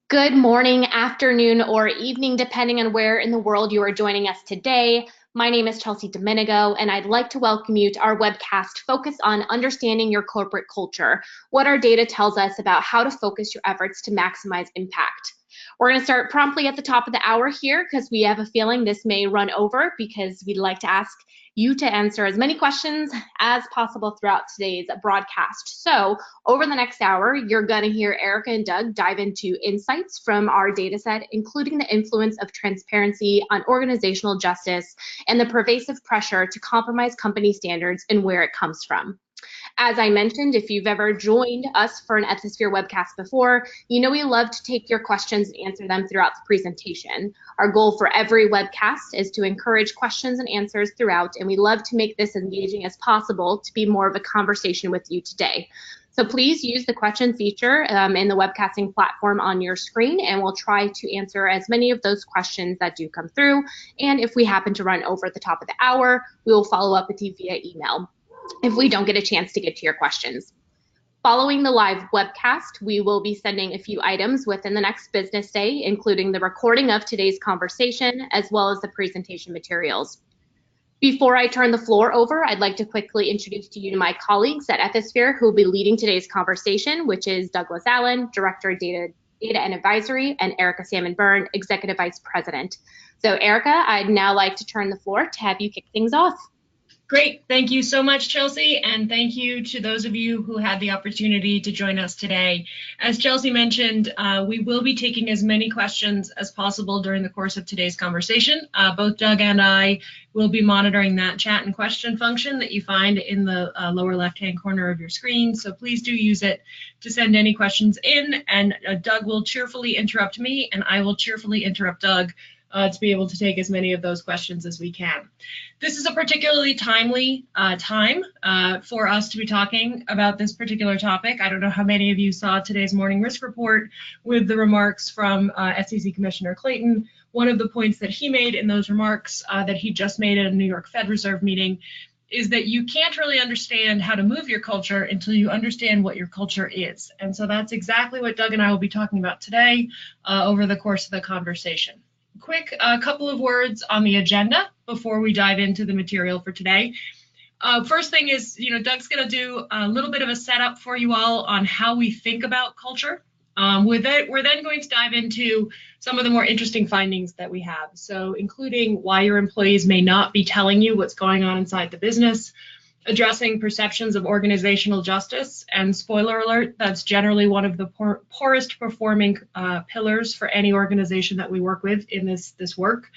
Good morning, afternoon, or evening, depending on where in the world you are joining us today. My name is Chelsea Domenico, and I'd like to welcome you to our webcast focused on understanding your corporate culture, what our data tells us about how to focus your efforts to maximize impact. We're going to start promptly at the top of the hour here because we have a feeling this may run over because we'd like to ask you to answer as many questions as possible throughout today's broadcast. So over the next hour, you're going to hear Erica and Doug dive into insights from our data set, including the influence of transparency on organizational justice and the pervasive pressure to compromise company standards and where it comes from. As I mentioned, if you've ever joined us for an Ethisphere webcast before, you know we love to take your questions and answer them throughout the presentation. Our goal for every webcast is to encourage questions and answers throughout, and we love to make this engaging as possible to be more of a conversation with you today. So please use the question feature in the webcasting platform on your screen, and we'll try to answer as many of those questions that do come through. And if we happen to run over at the top of the hour, we will follow up with you via email if we don't get a chance to get to your questions. Following the live webcast, we will be sending a few items within the next business day, including the recording of today's conversation, as well as the presentation materials. Before I turn the floor over, I'd like to quickly introduce to you my colleagues at Ethisphere who will be leading today's conversation, which is Douglas Allen, Director of Data and Advisory, and Erica Salmon-Byrne, Executive Vice President. So Erica, I'd now like to turn the floor to have you kick things off. Great. Thank you so much, Chelsea, and thank you to those of you who had the opportunity to join us today. As Chelsea mentioned, we will be taking as many questions as possible during the course of today's conversation. Both Doug and I will be monitoring that chat and question function that you find in the lower left-hand corner of your screen, so please do use it to send any questions in, and Doug will cheerfully interrupt me, and I will cheerfully interrupt Doug to be able to take as many of those questions as we can. This is a particularly timely time for us to be talking about this particular topic. I don't know how many of you saw today's morning risk report with the remarks from SEC Commissioner Clayton. One of the points that he made in those remarks that he just made at a New York Fed Reserve meeting is that you can't really understand how to move your culture until you understand what your culture is. And so that's exactly what Doug and I will be talking about today over the course of the conversation. Quick couple of words on the agenda before we dive into the material for today. First thing is, Doug's going to do a little bit of a setup for you all on how we think about culture. We're then going to dive into some of the more interesting findings that we have, so including why your employees may not be telling you what's going on inside the business, addressing perceptions of organizational justice, and spoiler alert, that's generally one of the poorest performing pillars for any organization that we work with in this work.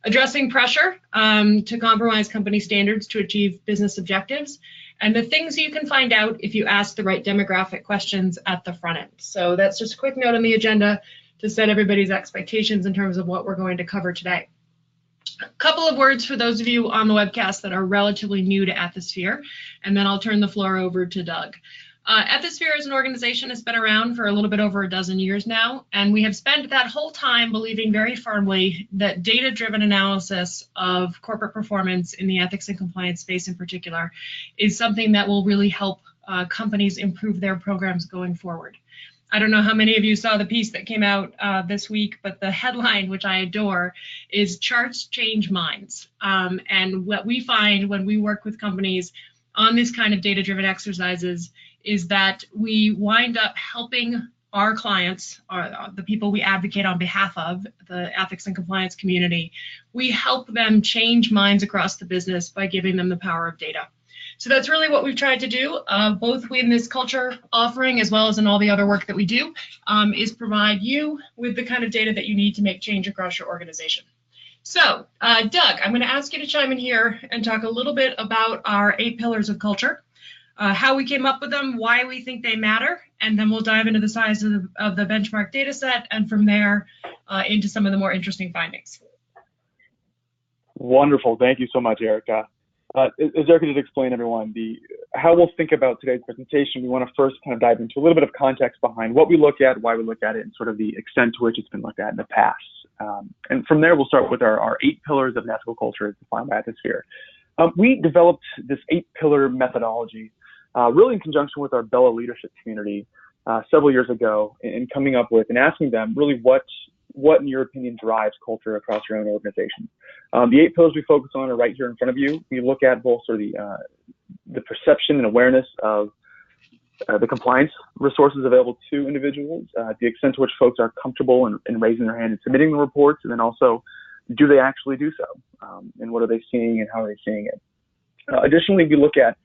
Addressing pressure to compromise company standards to achieve business objectives, and the things you can find out if you ask the right demographic questions at the front end. So that's just a quick note on the agenda to set everybody's expectations in terms of what we're going to cover today. A couple of words for those of you on the webcast that are relatively new to Ethisphere, and then I'll turn the floor over to Doug. Ethisphere as an organization has been around for a little bit over a dozen years now, and we have spent that whole time believing very firmly that data-driven analysis of corporate performance in the ethics and compliance space in particular is something that will really help companies improve their programs going forward. I don't know how many of you saw the piece that came out this week, but the headline, which I adore, is Charts Change Minds. And what we find when we work with companies on this kind of data-driven exercises is that we wind up helping our clients, or the people we advocate on behalf of, the ethics and compliance community, we help them change minds across the business by giving them the power of data. So that's really what we've tried to do, both in this culture offering as well as in all the other work that we do, is provide you with the kind of data that you need to make change across your organization. So, Doug, I'm going to ask you to chime in here and talk a little bit about our 8 pillars of culture, how we came up with them, why we think they matter, and then we'll dive into the size of the benchmark data set, and from there into some of the more interesting findings. Wonderful. Thank you so much, Erica. As Erica did explain, everyone, how we'll think about today's presentation, we want to first kind of dive into a little bit of context behind what we look at, why we look at it, and sort of the extent to which it's been looked at in the past. And from there, we'll start with our 8 pillars of an ethical culture as defined by Ethisphere. We developed this 8-pillar methodology really in conjunction with our Bella leadership community several years ago and coming up with and asking them really what in your opinion drives culture across your own organization. The 8 pillars we focus on are right here in front of you. We look at both sort of the perception and awareness of the compliance resources available to individuals, the extent to which folks are comfortable in raising their hand and submitting the reports, and then also, do they actually do so? And what are they seeing and how are they seeing it? Additionally, we look at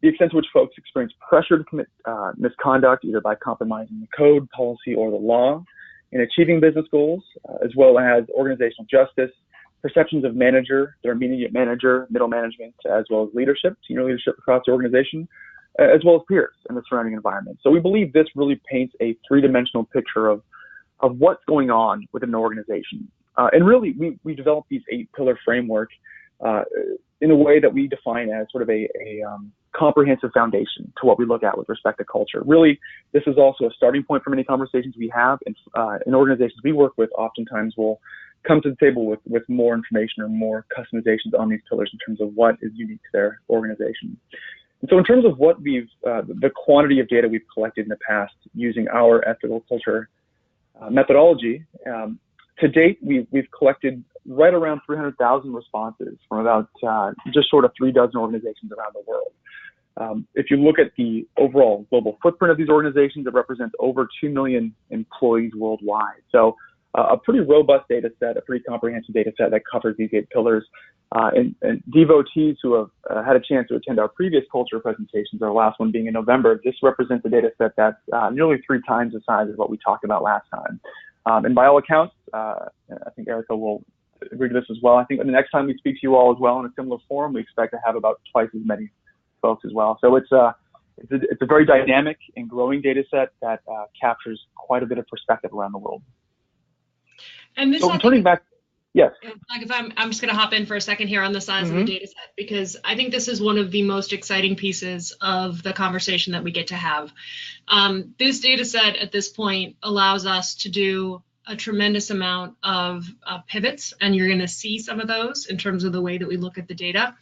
the extent to which folks experience pressure to commit misconduct, either by compromising the code, policy, or the law in achieving business goals, as well as organizational justice, perceptions of manager, their immediate manager, middle management, as well as leadership, senior leadership across the organization, as well as peers in the surrounding environment. So we believe this really paints a 3-dimensional picture of what's going on within an organization. And really, we developed these 8-pillar framework in a way that we define as sort of a comprehensive foundation to what we look at with respect to culture. Really, this is also a starting point for many conversations we have, and in organizations we work with oftentimes will come to the table with more information or more customizations on these pillars in terms of what is unique to their organization. And so in terms of what the quantity of data we've collected in the past using our ethical culture methodology, to date, we've collected right around 300,000 responses from about just short of 3 dozen organizations around the world. If you look at the overall global footprint of these organizations, it represents over 2 million employees worldwide. So a pretty robust data set, a pretty comprehensive data set that covers these 8 pillars. And devotees who have had a chance to attend our previous culture presentations, our last one being in November, this represents a data set that's nearly 3 times the size of what we talked about last time. And by all accounts, I think Erica will agree to this as well. I think the next time we speak to you all as well in a similar forum, we expect to have about twice as many folks as well. So it's a very dynamic and growing data set that captures quite a bit of perspective around the world. And this, so turning back, yes. Like if I'm just going to hop in for a second here on the size of the data set, because I think this is one of the most exciting pieces of the conversation that we get to have. This data set at this point allows us to do a tremendous amount of pivots, and you're going to see some of those in terms of the way that we look at the data.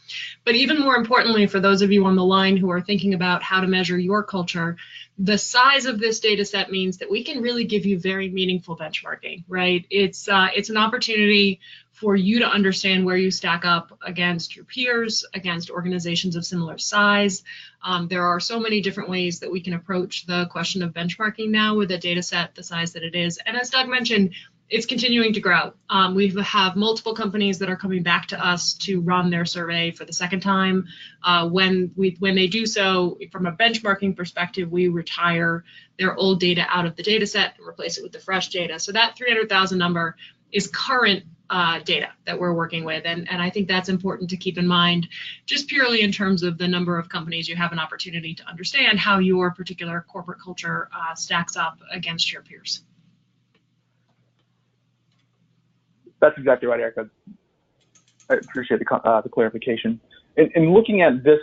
But even more importantly, for those of you on the line who are thinking about how to measure your culture, the size of this data set means that we can really give you very meaningful benchmarking, right? It's an opportunity for you to understand where you stack up against your peers, against organizations of similar size. There are so many different ways that we can approach the question of benchmarking now with a data set the size that it is. And as Doug mentioned, it's continuing to grow. We have multiple companies that are coming back to us to run their survey for the second time. When they do so, from a benchmarking perspective, we retire their old data out of the data set and replace it with the fresh data. So that 300,000 number is current data that we're working with. And I think that's important to keep in mind, just purely in terms of the number of companies you have an opportunity to understand how your particular corporate culture stacks up against your peers. That's exactly right, Erica. I appreciate the clarification. In looking at this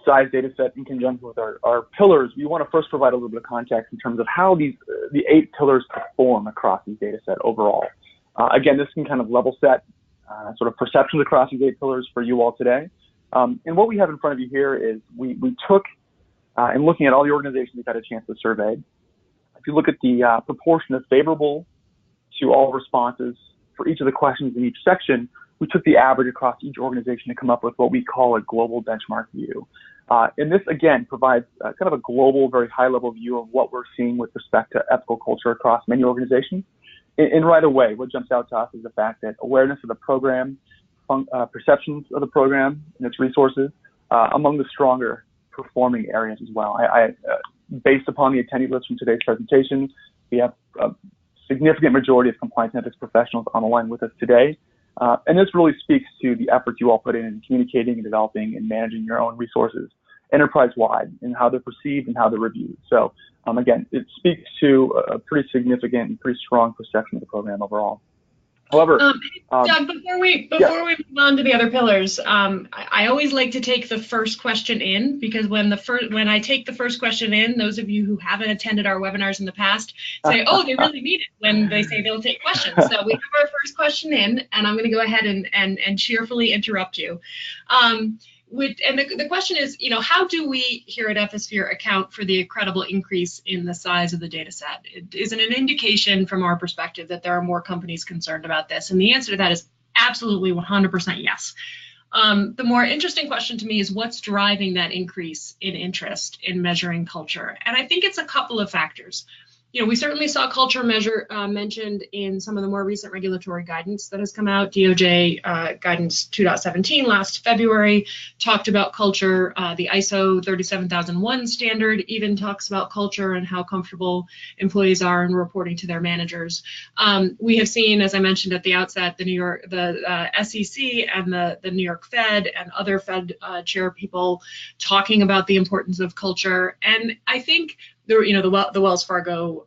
size data set in conjunction with our pillars, we want to first provide a little bit of context in terms of how the 8 pillars perform across these data set overall. Again, this can kind of level set sort of perceptions across these 8 pillars for you all today. And what we have in front of you here is we took, in looking at all the organizations we've had a chance to survey, if you look at the proportion of favorable to all responses for each of the questions in each section, we took the average across each organization to come up with what we call a global benchmark view. And this, again, provides kind of a global, very high-level view of what we're seeing with respect to ethical culture across many organizations. And right away, what jumps out to us is the fact that awareness of the program, perceptions of the program and its resources, among the stronger performing areas as well. Based upon the attendee list from today's presentation, we have a significant majority of compliance and ethics professionals on the line with us today. And this really speaks to the efforts you all put in communicating and developing and managing your own resources enterprise-wide and how they're perceived and how they're reviewed. So again, it speaks to a pretty significant and pretty strong perception of the program overall. However, Doug, before we move on to the other pillars, I always like to take the first question in, because when I take the first question in, those of you who haven't attended our webinars in the past say, oh, they really mean it when they say they'll take questions. So we have our first question in, and I'm going to go ahead and cheerfully interrupt you. And the question is, how do we here at Ethisphere account for the incredible increase in the size of the data set? Is it an indication from our perspective that there are more companies concerned about this? And the answer to that is absolutely 100% yes. The more interesting question to me is what's driving that increase in interest in measuring culture? And I think it's a couple of factors. We certainly saw culture mentioned in some of the more recent regulatory guidance that has come out. DOJ guidance 2.17 last February talked about culture. The ISO 37001 standard even talks about culture and how comfortable employees are in reporting to their managers. We have seen, as I mentioned at the outset, the SEC and the New York Fed and other Fed chair people talking about the importance of culture. And I think the Wells Fargo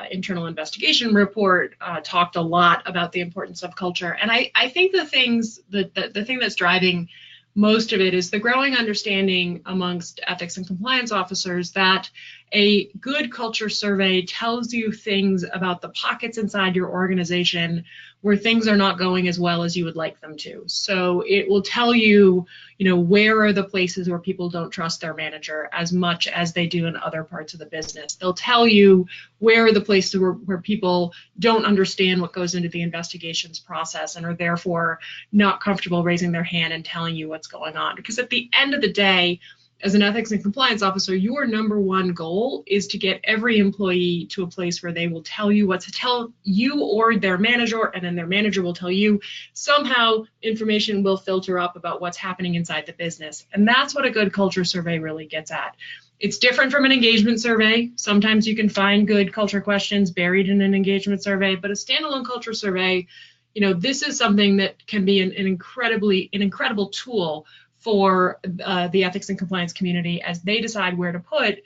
internal investigation report talked a lot about the importance of culture. And I think the thing that's driving most of it is the growing understanding amongst ethics and compliance officers that a good culture survey tells you things about the pockets inside your organization where things are not going as well as you would like them to. So it will tell you, where are the places where people don't trust their manager as much as they do in other parts of the business. They'll tell you where are the places where people don't understand what goes into the investigations process and are therefore not comfortable raising their hand and telling you what's going on. Because at the end of the day, as an ethics and compliance officer, your number one goal is to get every employee to a place where they will tell you what to tell you or their manager, and then their manager will tell you. Somehow information will filter up about what's happening inside the business. And that's what a good culture survey really gets at. It's different from an engagement survey. Sometimes you can find good culture questions buried in an engagement survey, but a standalone culture survey, this is something that can be an incredible tool for the ethics and compliance community as they decide where to put,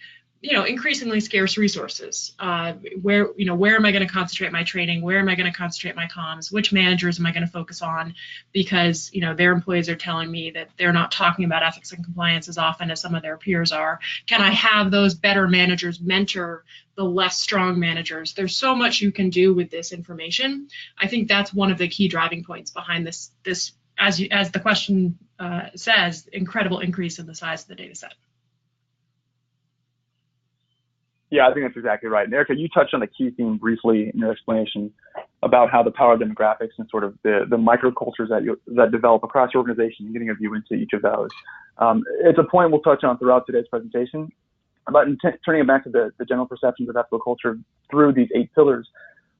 increasingly scarce resources. Where am I going to concentrate my training? Where am I going to concentrate my comms? Which managers am I going to focus on? Because, their employees are telling me that they're not talking about ethics and compliance as often as some of their peers are. Can I have those better managers mentor the less strong managers? There's so much you can do with this information. I think that's one of the key driving points behind this as the question says, incredible increase in the size of the data set. Yeah, I think that's exactly right. And Erica, you touched on a key theme briefly in your explanation about how the power of demographics and sort of the microcultures that develop across your organization and getting a view into each of those. It's a point we'll touch on throughout today's presentation. But turning it back to the general perceptions of ethical culture through these 8 pillars,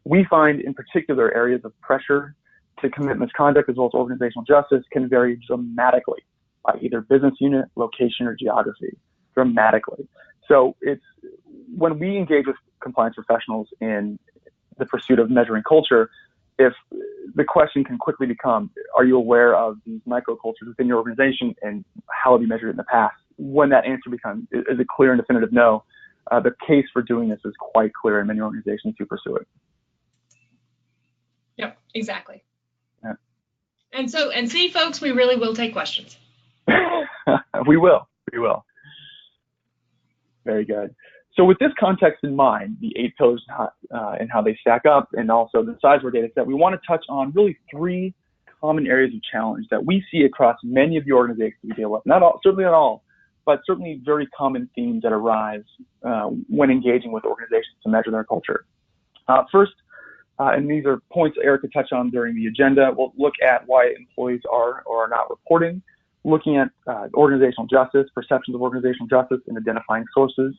we find in particular areas of pressure to commit misconduct as well as organizational justice can vary dramatically by either business unit, location, or geography, dramatically. So it's when we engage with compliance professionals in the pursuit of measuring culture, if the question can quickly become, are you aware of these microcultures within your organization and how have you measured it in the past? When that answer becomes, is a clear and definitive no, the case for doing this is quite clear in many organizations to pursue it. Yep, exactly. Yeah. And see, folks, we really will take questions. We will. Very good. So with this context in mind, the 8 pillars and how they stack up, and also the size of our data set, we want to touch on really 3 common areas of challenge that we see across many of the organizations we deal with. Certainly not all, but certainly very common themes that arise when engaging with organizations to measure their culture. First, and these are points Erica touched on during the agenda, we'll look at why employees are or are not reporting, looking at organizational justice, perceptions of organizational justice, and identifying sources.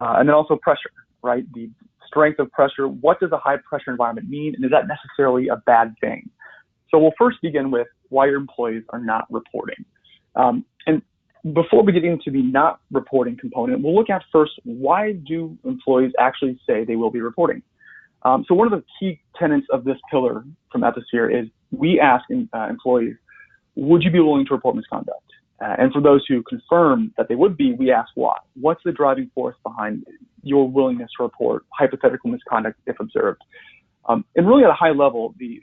And then also pressure, right? The strength of pressure. What does a high pressure environment mean? And is that necessarily a bad thing? So we'll first begin with why your employees are not reporting. And before we get into the not reporting component, we'll look at first, why do employees actually say they will be reporting? So one of the key tenets of this pillar from Ethisphere is we ask employees, would you be willing to report misconduct? And for those who confirm that they would be, we ask why. What's the driving force behind your willingness to report hypothetical misconduct if observed? And really at a high level, the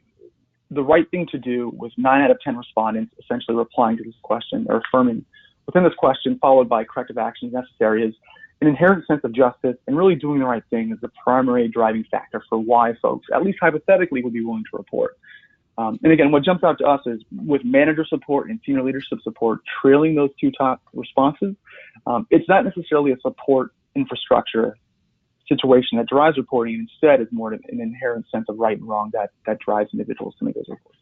right thing to do was 9 out of 10 respondents essentially replying to this question or affirming within this question, followed by corrective actions necessary, is an inherent sense of justice and really doing the right thing is the primary driving factor for why folks, at least hypothetically, would be willing to report. And again, what jumps out to us is with manager support and senior leadership support trailing those two top responses, it's not necessarily a support infrastructure situation that drives reporting. Instead, it's more an inherent sense of right and wrong that drives individuals to make those reports.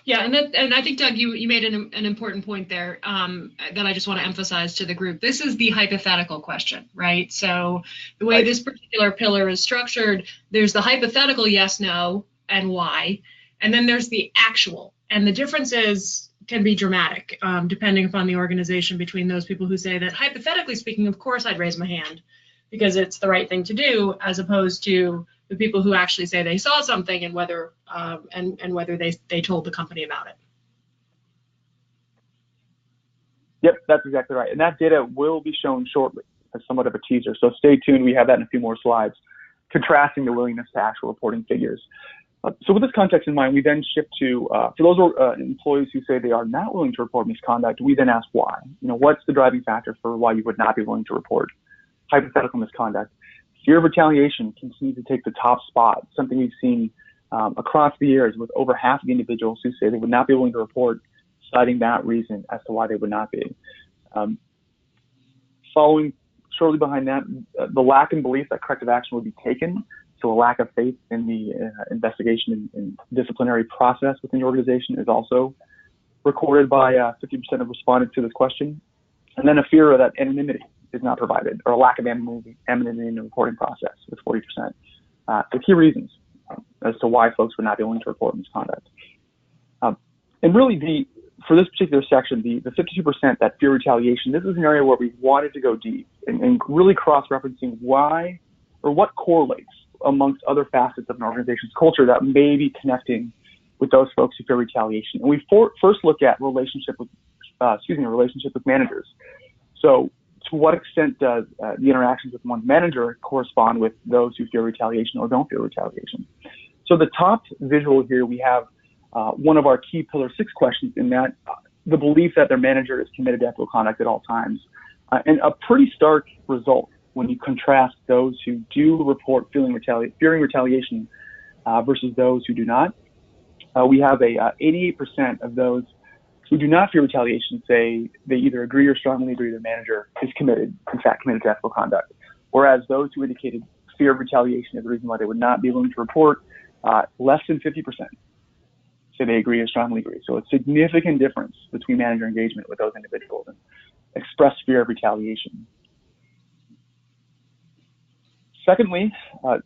Yeah, and I think, Doug, you made an important point there that I just want to emphasize to the group. This is the hypothetical question, right? So the way this particular pillar is structured, there's the hypothetical yes, no, and why, and then there's the actual. And the differences can be dramatic depending upon the organization between those people who say that, hypothetically speaking, of course I'd raise my hand because it's the right thing to do, as opposed to the people who actually say they saw something and whether whether they told the company about it. Yep, that's exactly right. And that data will be shown shortly as somewhat of a teaser. So stay tuned. We have that in a few more slides, contrasting the willingness to actual reporting figures. So with this context in mind, we then shift to, for those employees who say they are not willing to report misconduct, we then ask why. What's the driving factor for why you would not be willing to report hypothetical misconduct? Fear of retaliation continues to take the top spot, something we've seen across the years with over half of the individuals who say they would not be willing to report, citing that reason as to why they would not be. Following shortly behind that, the lack in belief that corrective action would be taken, so a lack of faith in the investigation and disciplinary process within the organization is also recorded by 50% of respondents to this question. And then a fear that anonymity is not provided, or a lack of anonymity in the reporting process with 40%. The key reasons as to why folks would not be willing to report misconduct. And really, for this particular section, the 52% that fear retaliation, this is an area where we wanted to go deep and really cross-referencing why or what correlates amongst other facets of an organization's culture that may be connecting with those folks who fear retaliation. And we first look at relationship with managers. So to what extent does the interactions with one's manager correspond with those who fear retaliation or don't fear retaliation? So the top visual here, we have one of our key pillar 6 questions, in that the belief that their manager is committed to ethical conduct at all times. And a pretty stark result when you contrast those who do report fearing retaliation versus those who do not. We have 88% of those who do not fear retaliation say they either agree or strongly agree their manager is committed to ethical conduct, whereas those who indicated fear of retaliation as the reason why they would not be willing to report, less than 50% say they agree or strongly agree. So a significant difference between manager engagement with those individuals and express fear of retaliation. Secondly,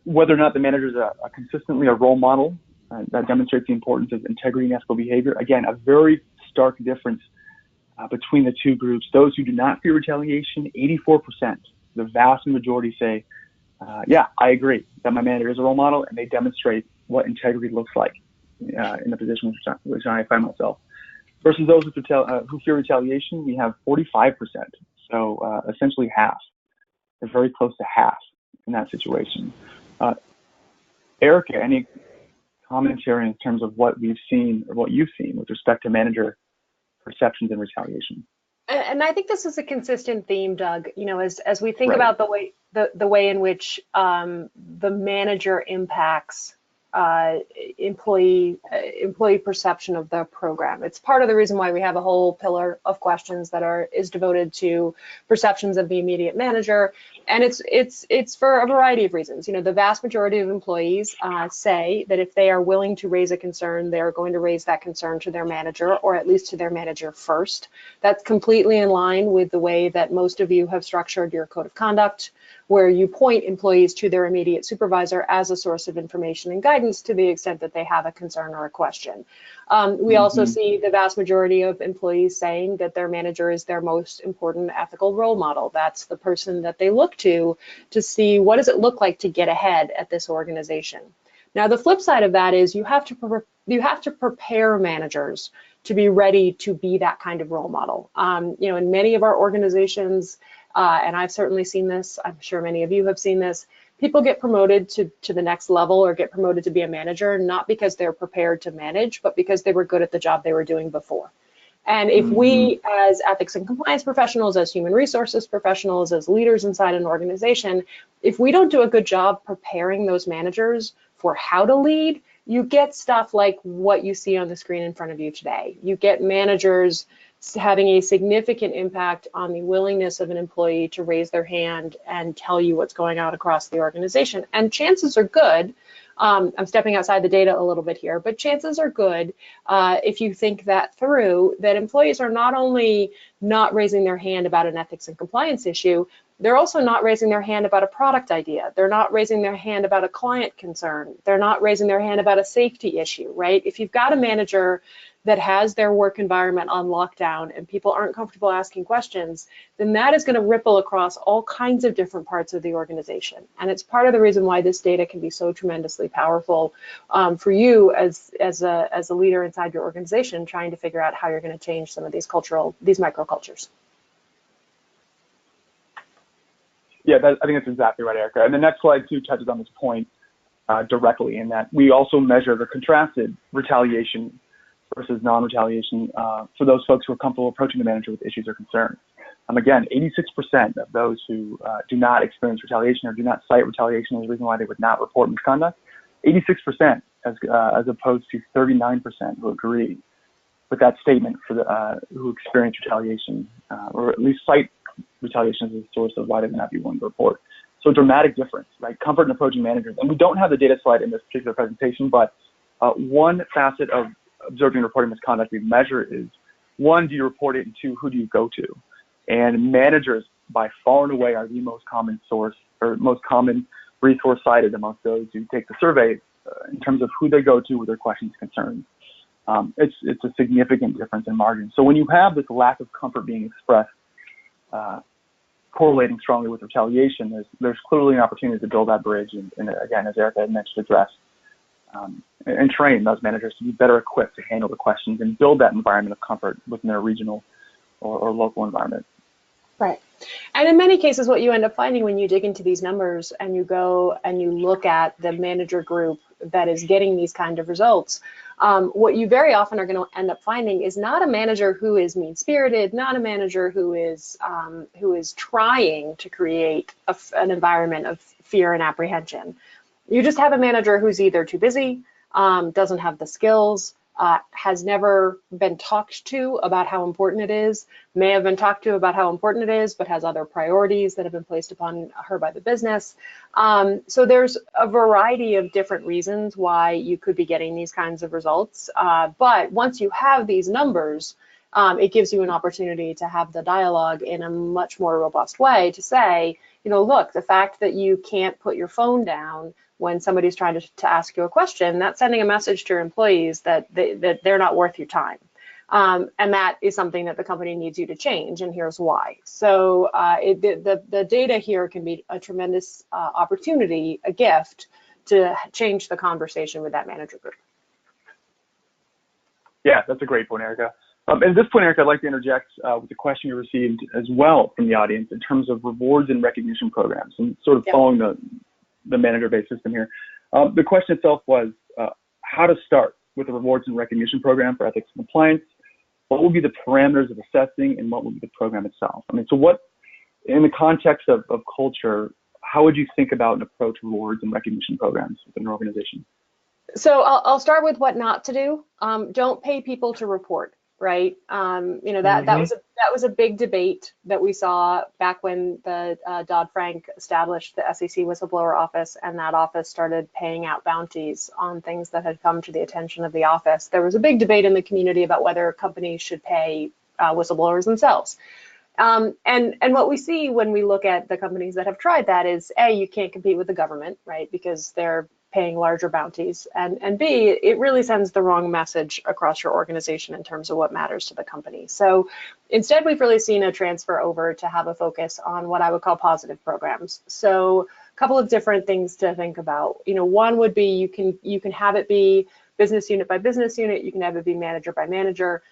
whether or not the manager is consistently a role model that demonstrates the importance of integrity and ethical behavior. Again, a very stark difference between the two groups. Those who do not fear retaliation, 84%, the vast majority say, yeah, I agree that my manager is a role model, and they demonstrate what integrity looks like in the position which I find myself. Versus those who fear retaliation, we have 45%, so essentially half. They're very close to half in that situation. Erica, any commentary in terms of what we've seen or what you've seen with respect to manager perceptions and retaliation? And I think this is a consistent theme, Doug. As we think about the way in which the manager impacts employee perception of the program. It's part of the reason why we have a whole pillar of questions that is devoted to perceptions of the immediate manager, and it's for a variety of reasons. The vast majority of employees say that if they are willing to raise a concern, they are going to raise that concern to their manager, or at least to their manager first. That's completely in line with the way that most of you have structured your code of conduct, where you point employees to their immediate supervisor as a source of information and guidance to the extent that they have a concern or a question. We also see the vast majority of employees saying that their manager is their most important ethical role model. That's the person that they look to see what does it look like to get ahead at this organization. Now, the flip side of that is you have to prepare managers to be ready to be that kind of role model. In many of our organizations, and I've certainly seen this, I'm sure many of you have seen this, people get promoted to the next level or get promoted to be a manager, not because they're prepared to manage, but because they were good at the job they were doing before. And if we, as ethics and compliance professionals, as human resources professionals, as leaders inside an organization, if we don't do a good job preparing those managers for how to lead, you get stuff like what you see on the screen in front of you today. You get managers having a significant impact on the willingness of an employee to raise their hand and tell you what's going on across the organization. And chances are good, I'm stepping outside the data a little bit here, but chances are good, if you think that through, that employees are not only not raising their hand about an ethics and compliance issue, they're also not raising their hand about a product idea. They're not raising their hand about a client concern. They're not raising their hand about a safety issue, right? If you've got a manager that has their work environment on lockdown and people aren't comfortable asking questions, then that is going to ripple across all kinds of different parts of the organization. And it's part of the reason why this data can be so tremendously powerful for you as a leader inside your organization, trying to figure out how you're going to change some of these microcultures. Yeah, I think that's exactly right, Erica. And the next slide too touches on this point directly, in that we also measure the contrasted retaliation versus non-retaliation for those folks who are comfortable approaching the manager with issues or concerns. Again, 86% of those who do not experience retaliation or do not cite retaliation as a reason why they would not report misconduct, 86% as opposed to 39% who agree with that statement for the who experience retaliation or at least cite retaliation as a source of why they may not be willing to report. So a dramatic difference, right? Comfort in approaching managers. And we don't have the data slide in this particular presentation, but one facet of observing and reporting misconduct we measure is, one, do you report it, and two, who do you go to? And managers by far and away are the most common source or most common resource cited amongst those who take the survey in terms of who they go to with their questions and concerns. It's a significant difference in margin. So when you have this lack of comfort being expressed, correlating strongly with retaliation, there's clearly an opportunity to build that bridge and again, as Erica had mentioned, address and train those managers to be better equipped to handle the questions and build that environment of comfort within their regional or local environment. Right. And in many cases, what you end up finding when you dig into these numbers and you go and you look at the manager group that is getting these kind of results, what you very often are going to end up finding is not a manager who is mean-spirited, not a manager who is trying to create an environment of fear and apprehension. You just have a manager who's either too busy, doesn't have the skills, has never been talked to about how important it is, may have been talked to about how important it is, but has other priorities that have been placed upon her by the business. So there's a variety of different reasons why you could be getting these kinds of results. But once you have these numbers, it gives you an opportunity to have the dialogue in a much more robust way to say, you know, look, the fact that you can't put your phone down when somebody's trying to ask you a question, that's sending a message to your employees that they're not worth your time. And that is something that the company needs you to change, and here's why. So the data here can be a tremendous opportunity, a gift, to change the conversation with that manager group. Yeah, that's a great point, Erica. At this point, Erica, I'd like to interject with a question you received as well from the audience in terms of rewards and recognition programs and sort of following the manager-based system here. The question itself was how to start with a rewards and recognition program for ethics and compliance. What will be the parameters of assessing, and what will be the program itself? I mean, so what, in the context of culture, how would you think about and approach rewards and recognition programs within an organization? So I'll start with what not to do. Don't pay people to report. Right, you know, that was a big debate that we saw back when the Dodd-Frank established the SEC whistleblower office, and that office started paying out bounties on things that had come to the attention of the office. There was a big debate in the community about whether companies should pay whistleblowers themselves. And what we see when we look at the companies that have tried that is, A, you can't compete with the government, right, because they're paying larger bounties, and B, it really sends the wrong message across your organization in terms of what matters to the company. So instead, we've really seen a transfer over to have a focus on what I would call positive programs. So a couple of different things to think about. You know, one would be you can have it be business unit by business unit. You can have it be manager by manager.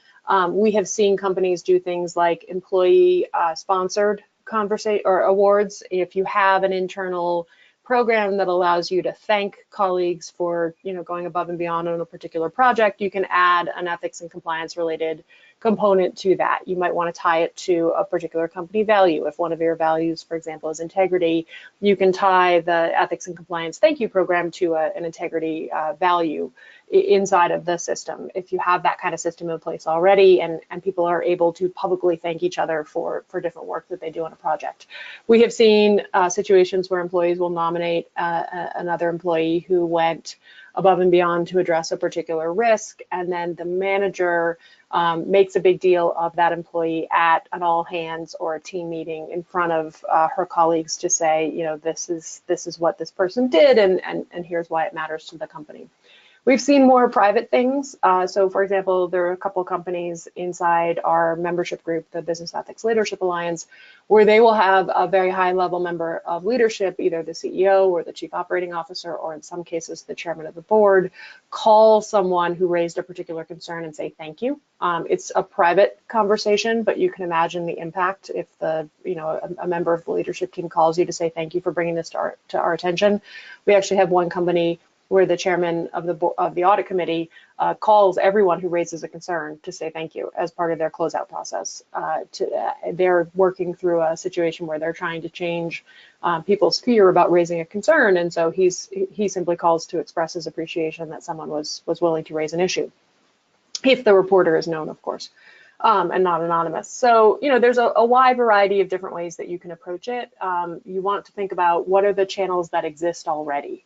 We have seen companies do things like employee sponsored awards. If you have an internal program that allows you to thank colleagues for, you know, going above and beyond on a particular project, you can add an ethics and compliance related component to that. You might want to tie it to a particular company value. If one of your values, for example, is integrity, you can tie the ethics and compliance thank you program to an integrity value inside of the system. If you have that kind of system in place already, and people are able to publicly thank each other for different work that they do on a project. We have seen situations where employees will nominate another employee who went above and beyond to address a particular risk, and then the manager makes a big deal of that employee at an all hands or a team meeting in front of her colleagues to say, you know, this is what this person did, and here's why it matters to the company. We've seen more private things. So for example, there are a couple of companies inside our membership group, the Business Ethics Leadership Alliance, where they will have a very high level member of leadership, either the CEO or the chief operating officer, or in some cases, the chairman of the board, call someone who raised a particular concern and say thank you. It's a private conversation, but you can imagine the impact if a member of the leadership team calls you to say thank you for bringing this to our attention. We actually have one company where the chairman of the audit committee calls everyone who raises a concern to say thank you as part of their closeout process. They're working through a situation where they're trying to change people's fear about raising a concern, and so he simply calls to express his appreciation that someone was willing to raise an issue, if the reporter is known, of course. And not anonymous. So, you know, there's a wide variety of different ways that you can approach it. You want to think about what are the channels that exist already.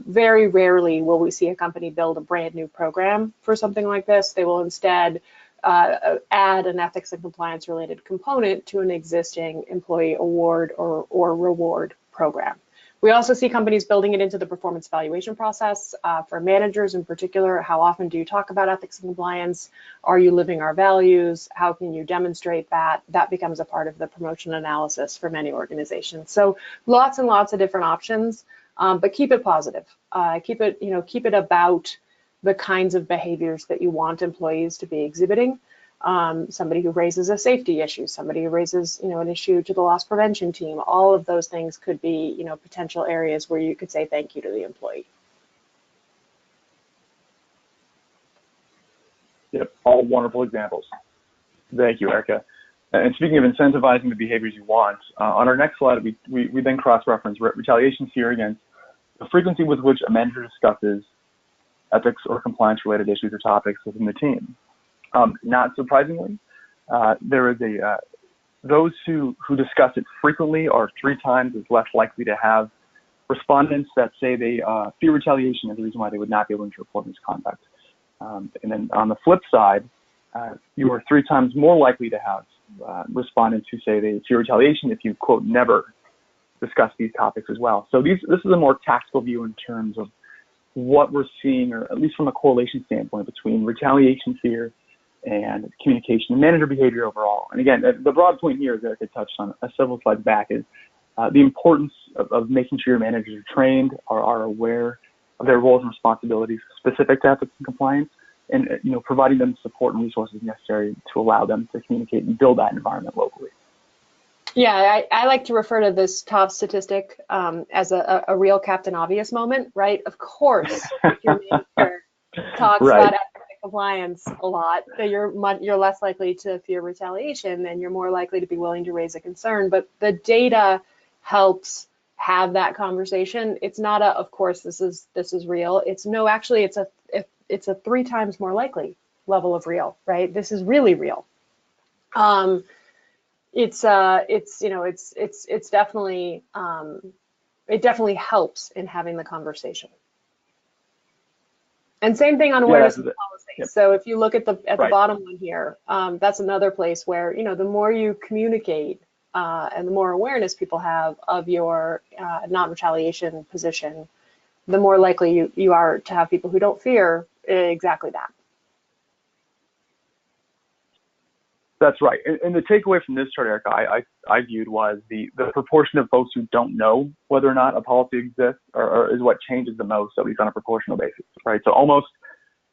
Very rarely will we see a company build a brand new program for something like this. They will instead add an ethics and compliance related component to an existing employee award or reward program. We also see companies building it into the performance evaluation process. For managers in particular, how often do you talk about ethics and compliance? Are you living our values? How can you demonstrate that? That becomes a part of the promotion analysis for many organizations. So lots and lots of different options, but keep it positive. Keep it about the kinds of behaviors that you want employees to be exhibiting. Somebody who raises a safety issue, somebody who raises, an issue to the loss prevention team, all of those things could be, potential areas where you could say thank you to the employee. Yep, all wonderful examples. Thank you, Erica. And speaking of incentivizing the behaviors you want, on our next slide, we then cross-reference retaliation here against the frequency with which a manager discusses ethics or compliance-related issues or topics within the team. Not surprisingly, there is those who discuss it frequently are 3 times as less likely to have respondents that say they fear retaliation as the reason why they would not be willing to report misconduct. And then on the flip side, you are 3 times more likely to have respondents who say they fear retaliation if you, quote, never discuss these topics as well. So this is a more tactical view in terms of what we're seeing, or at least from a correlation standpoint, between retaliation fear and communication and manager behavior overall. And again, the broad point here, as Erica touched on several slides back, is the importance of making sure your managers are trained, are aware of their roles and responsibilities specific to ethics and compliance, and providing them support and resources necessary to allow them to communicate and build that environment locally. Yeah, I like to refer to this top statistic as a real Captain Obvious moment, right? Of course, if your manager talks right. about ethics and compliance a lot, that you're less likely to fear retaliation, and you're more likely to be willing to raise a concern. But the data helps have that conversation. It's not of course this is real. It's no, actually it's a 3 times more likely level of real, right? This is really real. It's definitely it definitely helps in having the conversation. And same thing on awareness and policy. Yep. So if you look at the bottom one here, that's another place where the more you communicate and the more awareness people have of your non-retaliation position, the more likely you are to have people who don't fear exactly that. That's right. And the takeaway from this chart, Erica, I viewed was the proportion of folks who don't know whether or not a policy exists or is what changes the most, at least on a proportional basis, right? So almost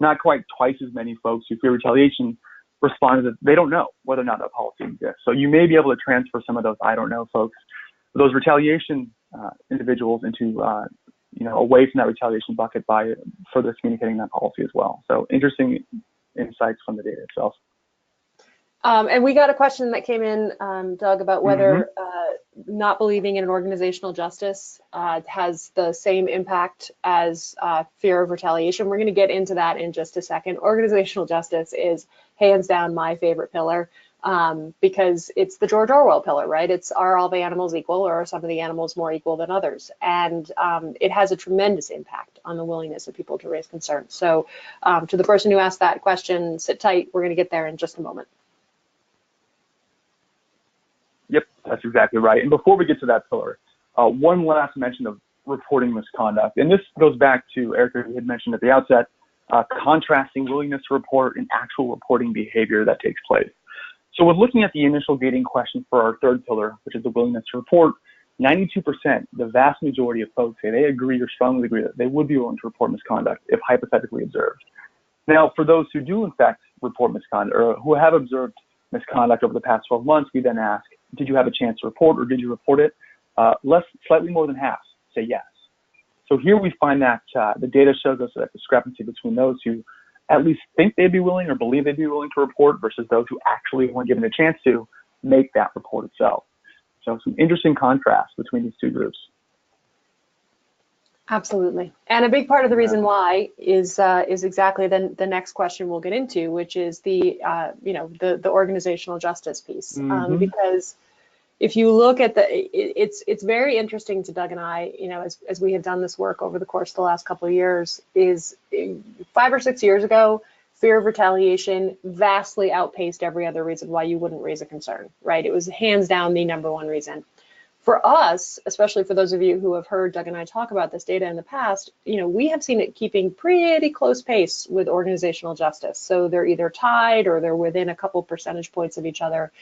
not quite twice as many folks who fear retaliation responded that they don't know whether or not a policy exists. So you may be able to transfer some of those I don't know folks, those retaliation individuals into, away from that retaliation bucket by further communicating that policy as well. So interesting insights from the data itself. And we got a question that came in, Doug, about whether not believing in an organizational justice has the same impact as fear of retaliation. We're going to get into that in just a second. Organizational justice is hands down my favorite pillar because it's the George Orwell pillar, right? It's, are all the animals equal, or are some of the animals more equal than others? And it has a tremendous impact on the willingness of people to raise concerns. So to the person who asked that question, sit tight. We're going to get there in just a moment. Yep, that's exactly right. And before we get to that pillar, one last mention of reporting misconduct. And this goes back to Erica, who had mentioned at the outset, contrasting willingness to report and actual reporting behavior that takes place. So when looking at the initial gating question for our third pillar, which is the willingness to report, 92%, the vast majority of folks say they agree or strongly agree that they would be willing to report misconduct if hypothetically observed. Now, for those who do in fact report misconduct, or who have observed misconduct over the past 12 months, we then ask, did you have a chance to report, or did you report it? Slightly more than half say yes. So here we find that the data shows us that discrepancy between those who at least think they'd be willing or believe they'd be willing to report versus those who actually, when given a chance to, make that report itself. So some interesting contrast between these two groups. Absolutely. And a big part of the reason why is exactly the next question we'll get into, which is the organizational justice piece. Because if you look at it's very interesting to Doug and I, as we have done this work over the course of the last couple of years, is 5 or 6 years ago, fear of retaliation vastly outpaced every other reason why you wouldn't raise a concern, right? It was hands down the number one reason. For us, especially for those of you who have heard Doug and I talk about this data in the past, we have seen it keeping pretty close pace with organizational justice. So they're either tied or they're within a couple percentage points of each other,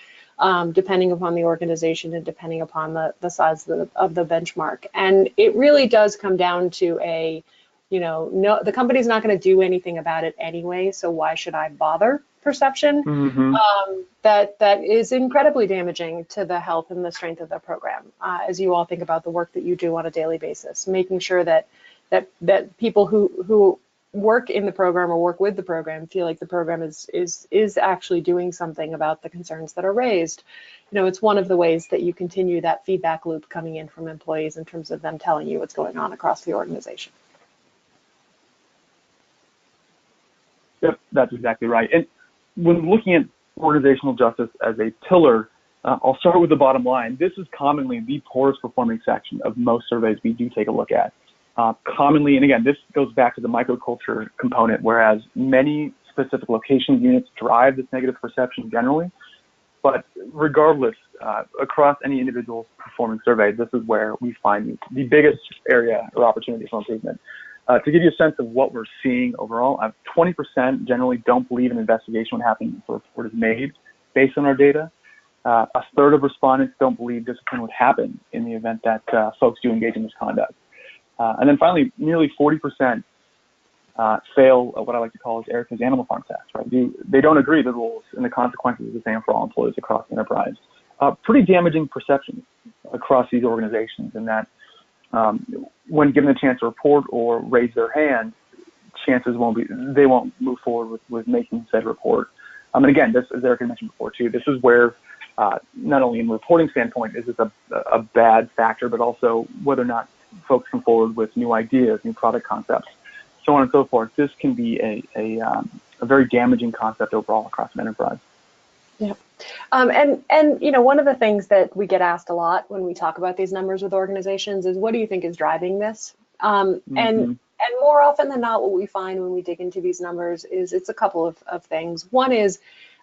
depending upon the organization and depending upon the size of the benchmark. And it really does come down to no, the company's not going to do anything about it anyway, so why should I bother perception? That is incredibly damaging to the health and the strength of the program, as you all think about the work that you do on a daily basis, making sure that people who work in the program or work with the program feel like the program is actually doing something about the concerns that are raised. It's one of the ways that you continue that feedback loop coming in from employees in terms of them telling you what's going on across the organization. Yep, that's exactly right. And when looking at organizational justice as a pillar, I'll start with the bottom line. This is commonly the poorest performing section of most surveys we do take a look at. Commonly, and again, this goes back to the microculture component, whereas many specific locations units drive this negative perception generally. But regardless, across any individual performing survey, this is where we find the biggest area or opportunity for improvement. To give you a sense of what we're seeing overall, 20% generally don't believe an investigation would happen if a report is made based on our data. A third of respondents don't believe discipline would happen in the event that folks do engage in misconduct. And then finally, nearly 40% fail what I like to call is Erica's animal farm test, right? They don't agree the rules and the consequences are the same for all employees across the enterprise. Pretty damaging perceptions across these organizations, in that when given a chance to report or raise their hand, chances they won't move forward with making said report. And again, this, as Erica mentioned before too, this is where not only in reporting standpoint is this a bad factor, but also whether or not folks come forward with new ideas, new product concepts, so on and so forth. This can be a very damaging concept overall across an enterprise. Yeah. And one of the things that we get asked a lot when we talk about these numbers with organizations is, what do you think is driving this? And more often than not, what we find when we dig into these numbers is it's a couple of things. One is,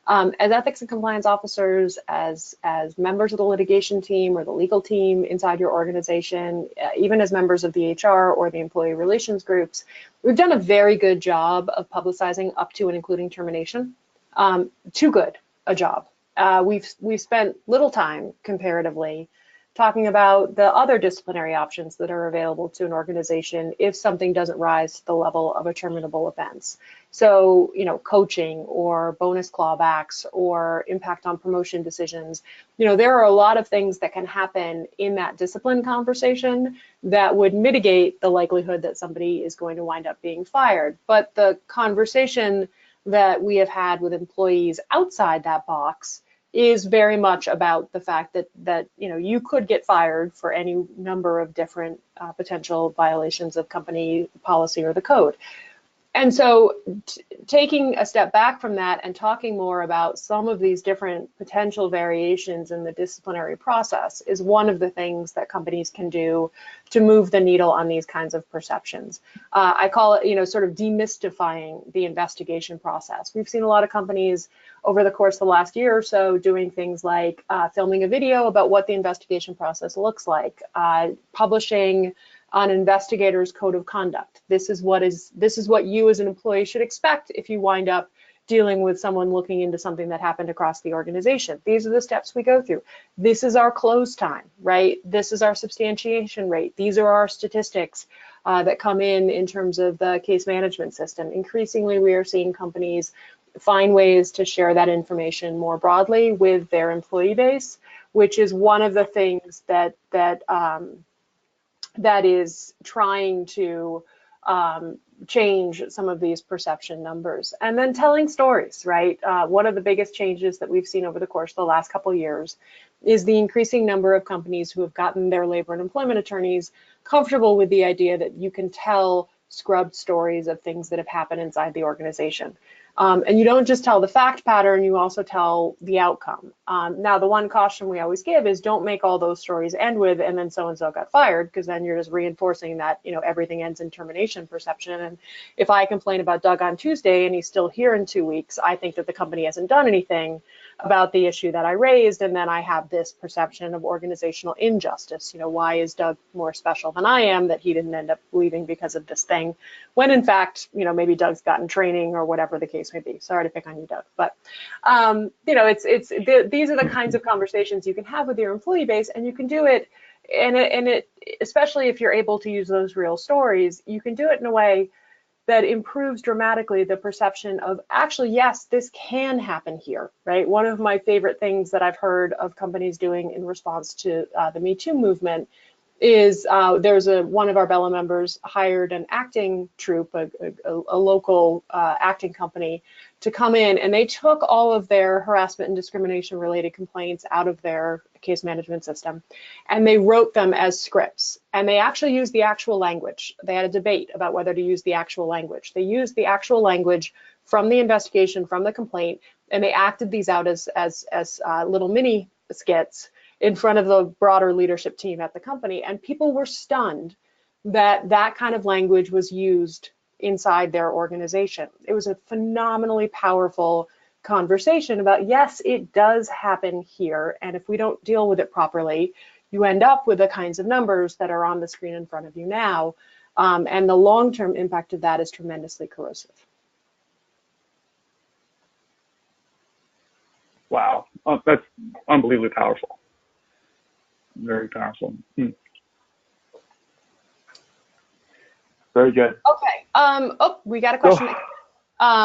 as ethics and compliance officers, as members of the litigation team or the legal team inside your organization, even as members of the HR or the employee relations groups, we've done a very good job of publicizing up to and including termination. Too good a job. We've spent little time comparatively talking about the other disciplinary options that are available to an organization if something doesn't rise to the level of a terminable offense. So, coaching or bonus clawbacks or impact on promotion decisions. There are a lot of things that can happen in that discipline conversation that would mitigate the likelihood that somebody is going to wind up being fired. But the conversation that we have had with employees outside that box is very much about the fact that you could get fired for any number of different potential violations of company policy or the code. And so taking a step back from that and talking more about some of these different potential variations in the disciplinary process is one of the things that companies can do to move the needle on these kinds of perceptions. I call it, sort of demystifying the investigation process. We've seen a lot of companies over the course of the last year or so doing things like filming a video about what the investigation process looks like, publishing an investigator's code of conduct. This is what you as an employee should expect if you wind up dealing with someone looking into something that happened across the organization. These are the steps we go through. This is our close time, right? This is our substantiation rate. These are our statistics that come in terms of the case management system. Increasingly, we are seeing companies find ways to share that information more broadly with their employee base, which is one of the things that is trying to change some of these perception numbers. And then telling stories, right? One of the biggest changes that we've seen over the course of the last couple of years is the increasing number of companies who have gotten their labor and employment attorneys comfortable with the idea that you can tell scrubbed stories of things that have happened inside the organization. And you don't just tell the fact pattern, you also tell the outcome. Now, the one caution we always give is don't make all those stories end with, and then so-and-so got fired, because then you're just reinforcing that, everything ends in termination perception. And if I complain about Doug on Tuesday and he's still here in 2 weeks, I think that the company hasn't done anything about the issue that I raised, and then I have this perception of organizational injustice. Why is Doug more special than I am that he didn't end up leaving because of this thing, when in fact, maybe Doug's gotten training or whatever the case may be. Sorry to pick on you, Doug, but these are the kinds of conversations you can have with your employee base, and you can do it, and it especially if you're able to use those real stories, you can do it in a way that improves dramatically the perception of actually, yes, this can happen here, right? One of my favorite things that I've heard of companies doing in response to the Me Too movement is there's one of our Bella members hired an acting troupe, a local acting company, to come in, and they took all of their harassment and discrimination related complaints out of their case management system, and they wrote them as scripts, and they actually used the actual language. They had a debate about whether to use the actual language. They used the actual language from the investigation, from the complaint, and they acted these out as little mini skits in front of the broader leadership team at the company, and people were stunned that that kind of language was used inside their organization. It was a phenomenally powerful conversation about, yes, it does happen here, and if we don't deal with it properly, you end up with the kinds of numbers that are on the screen in front of you now, and the long-term impact of that is tremendously corrosive. Wow, that's unbelievably powerful. Very powerful. Very good. Okay. We got a question,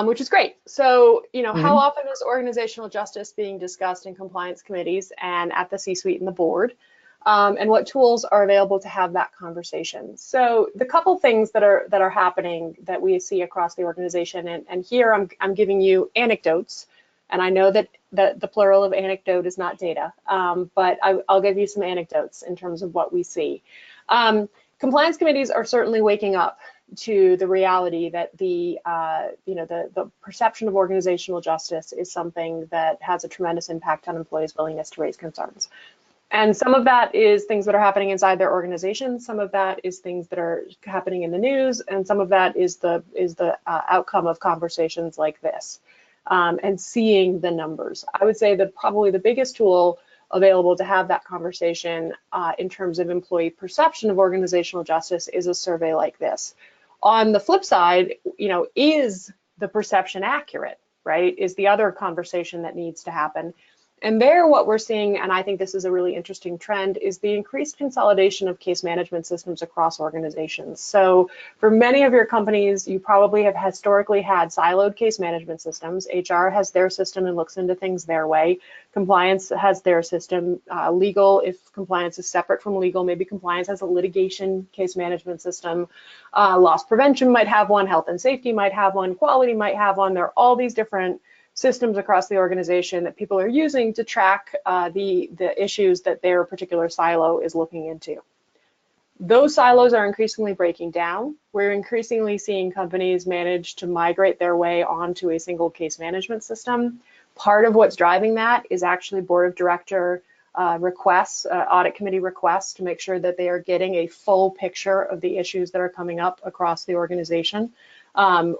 which is great. So, how often is organizational justice being discussed in compliance committees and at the C-suite and the board? And what tools are available to have that conversation? So, the couple things that are happening that we see across the organization, and here I'm giving you anecdotes. And I know that the plural of anecdote is not data, but I'll give you some anecdotes in terms of what we see. Compliance committees are certainly waking up to the reality that the perception of organizational justice is something that has a tremendous impact on employees' willingness to raise concerns. And some of that is things that are happening inside their organization. Some of that is things that are happening in the news, and some of that is the outcome of conversations like this. And seeing the numbers. I would say that probably the biggest tool available to have that conversation in terms of employee perception of organizational justice is a survey like this. On the flip side, is the perception accurate, right? Is the other conversation that needs to happen. And there, what we're seeing, and I think this is a really interesting trend, is the increased consolidation of case management systems across organizations. So for many of your companies, you probably have historically had siloed case management systems. HR has their system and looks into things their way. Compliance has their system. Legal, if compliance is separate from legal, maybe compliance has a litigation case management system. Loss prevention might have one, health and safety might have one, quality might have one. There are all these different systems across the organization that people are using to track the issues that their particular silo is looking into. Those silos are increasingly breaking down. We're increasingly seeing companies manage to migrate their way onto a single case management system. Part of what's driving that is actually board of director requests, audit committee requests, to make sure that they are getting a full picture of the issues that are coming up across the organization.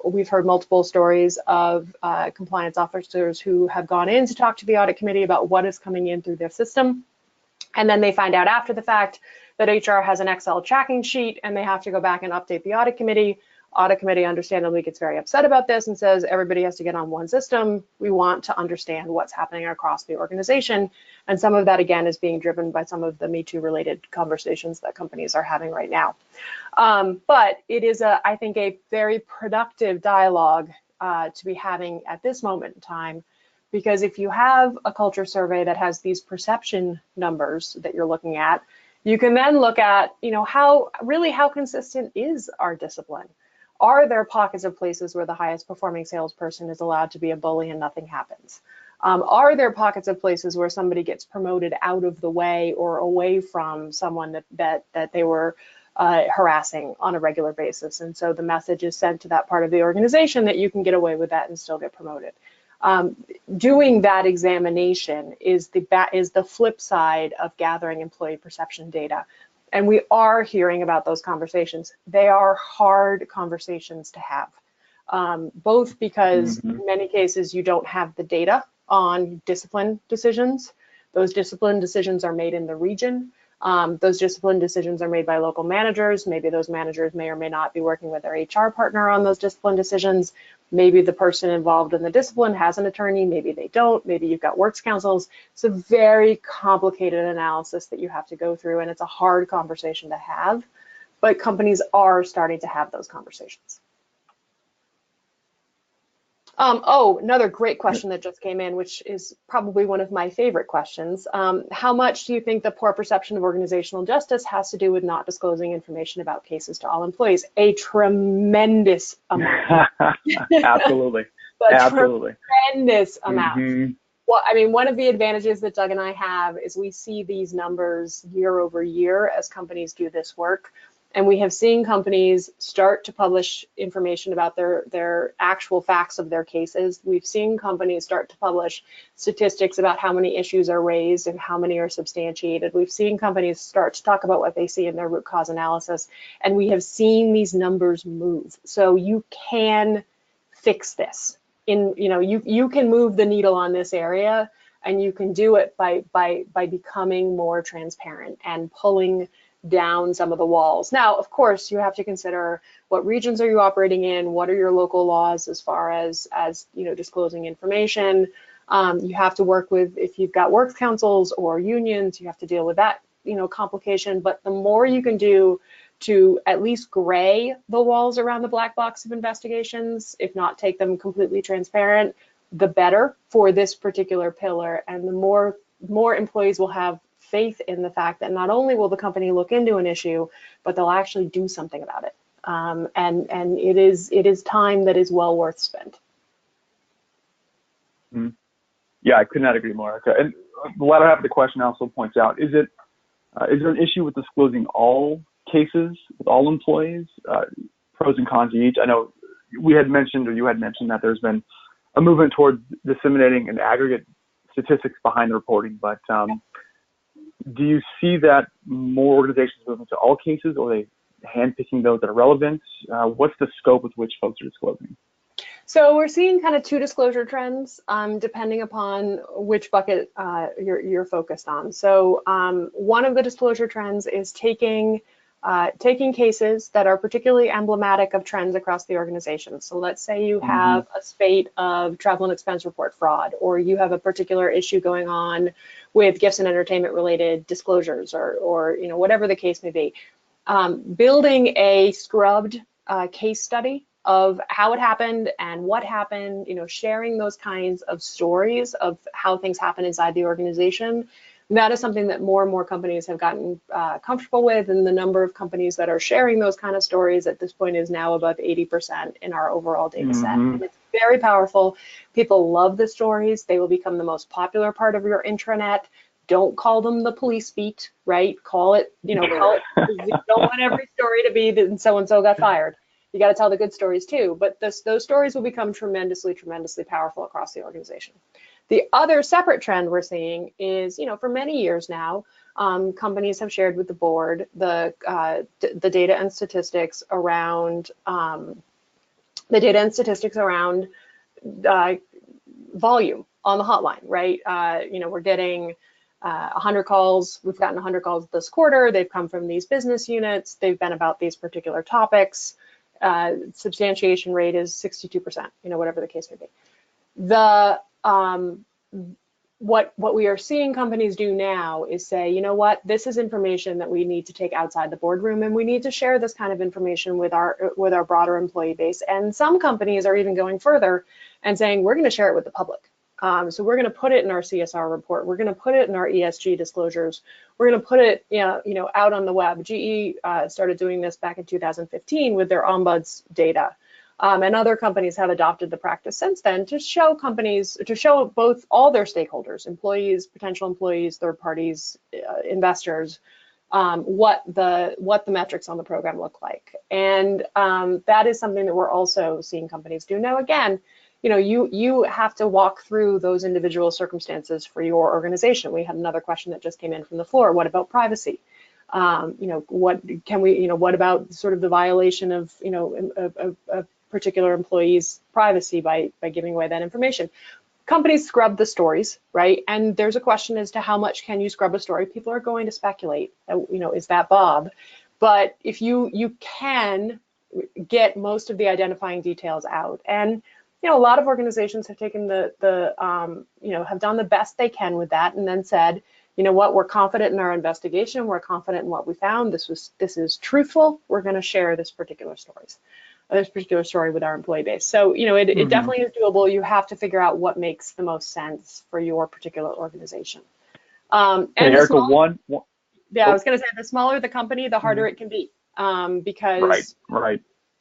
We've heard multiple stories of compliance officers who have gone in to talk to the audit committee about what is coming in through their system. And then they find out after the fact that HR has an Excel tracking sheet and they have to go back and update the audit committee. Audit committee understandably gets very upset about this and says everybody has to get on one system. We want to understand what's happening across the organization. And some of that, again, is being driven by some of the Me Too related conversations that companies are having right now. But it is, I think, a very productive dialogue to be having at this moment in time, because if you have a culture survey that has these perception numbers that you're looking at, you can then look at, how consistent is our discipline? Are there pockets of places where the highest performing salesperson is allowed to be a bully and nothing happens? Are there pockets of places where somebody gets promoted out of the way or away from someone that they were harassing on a regular basis? And so the message is sent to that part of the organization that you can get away with that and still get promoted. Doing that examination is the flip side of gathering employee perception data. And we are hearing about those conversations. They are hard conversations to have, both because in many cases you don't have the data on discipline decisions. Those discipline decisions are made in the region. Those discipline decisions are made by local managers. Maybe those managers may or may not be working with their HR partner on those discipline decisions. Maybe the person involved in the discipline has an attorney, maybe they don't, maybe you've got works councils. It's a very complicated analysis that you have to go through, and it's a hard conversation to have, but companies are starting to have those conversations. Another great question that just came in, which is probably one of my favorite questions. How much do you think the poor perception of organizational justice has to do with not disclosing information about cases to all employees? A tremendous amount. Absolutely. Absolutely. Tremendous amount. Well, I mean, one of the advantages that Doug and I have is we see these numbers year over year as companies do this work. And we have seen companies start to publish information about their actual facts of their cases. We've seen companies start to publish statistics about how many issues are raised and how many are substantiated. We've seen companies start to talk about what they see in their root cause analysis. And we have seen these numbers move. So you can fix this. You can move the needle on this area, and you can do it by becoming more transparent and pulling down some of the walls. Now, of course, you have to consider what regions are you operating in, what are your local laws as far as disclosing information. You have to work with, if you've got works councils or unions, you have to deal with that complication. But the more you can do to at least gray the walls around the black box of investigations, if not take them completely transparent, the better for this particular pillar. And the more employees will have faith in the fact that not only will the company look into an issue, but they'll actually do something about it. And it is time that is well worth spent. Yeah, I could not agree more. And the latter half of the question also points out, is there an issue with disclosing all cases with all employees, pros and cons to each? I know you had mentioned that there's been a movement towards disseminating an aggregate statistics behind the reporting, but do you see that more organizations moving to all cases, or are they handpicking those that are relevant? What's the scope with which folks are disclosing? So we're seeing kind of two disclosure trends, depending upon which bucket you're focused on. So one of the disclosure trends is taking taking cases that are particularly emblematic of trends across the organization. So let's say you have a spate of travel and expense report fraud, or you have a particular issue going on with gifts and entertainment related disclosures, or you know, whatever the case may be. Building a scrubbed case study of how it happened and what happened, you know, sharing those kinds of stories of how things happen inside the organization. That is something that more and more companies have gotten comfortable with, and the number of companies that are sharing those kind of stories at this point is now above 80% in our overall data set. And it's very powerful. People love the stories. They will become the most popular part of your intranet. Don't call them the police beat, right? Call it, you know, you don't want every story to be that so-and-so got fired. You got to tell the good stories too, but those stories will become tremendously, tremendously powerful across the organization. The other separate trend we're seeing is, you know, for many years now, companies have shared with the board the data and statistics around volume on the hotline, right? You know, we're getting 100 calls. We've gotten 100 calls this quarter. They've come from these business units. They've been about these particular topics. Substantiation rate is 62%, you know, whatever the case may be. The what we are seeing companies do now is say, you know what, this is information that we need to take outside the boardroom, and we need to share this kind of information with our broader employee base. And some companies are even going further and saying, we're going to share it with the public. So we're going to put it in our CSR report. We're going to put it in our ESG disclosures. We're going to put it, you know, out on the web. GE started doing this back in 2015 with their ombuds data. And other companies have adopted the practice since then to show companies, to show both all their stakeholders, employees, potential employees, third parties, investors, what the metrics on the program look like. And that is something that we're also seeing companies do. Now, again, you know, you have to walk through those individual circumstances for your organization. We had another question that just came in from the floor. What about privacy? You know, what can we, you know, what about sort of the violation of, you know, a particular employee's privacy by giving away that information? Companies scrub the stories, right? And there's a question as to how much can you scrub a story? People are going to speculate, you know, is that Bob? But if you can get most of the identifying details out. And you know, a lot of organizations have taken you know, have done the best they can with that, and then said, you know what, we're confident in our investigation, we're confident in what we found, this is truthful, we're going to share this particular story with our employee base. So, you know, it definitely is doable. You have to figure out what makes the most sense for your particular organization. And Erica, I was going to say, the smaller the company, the harder it can be, because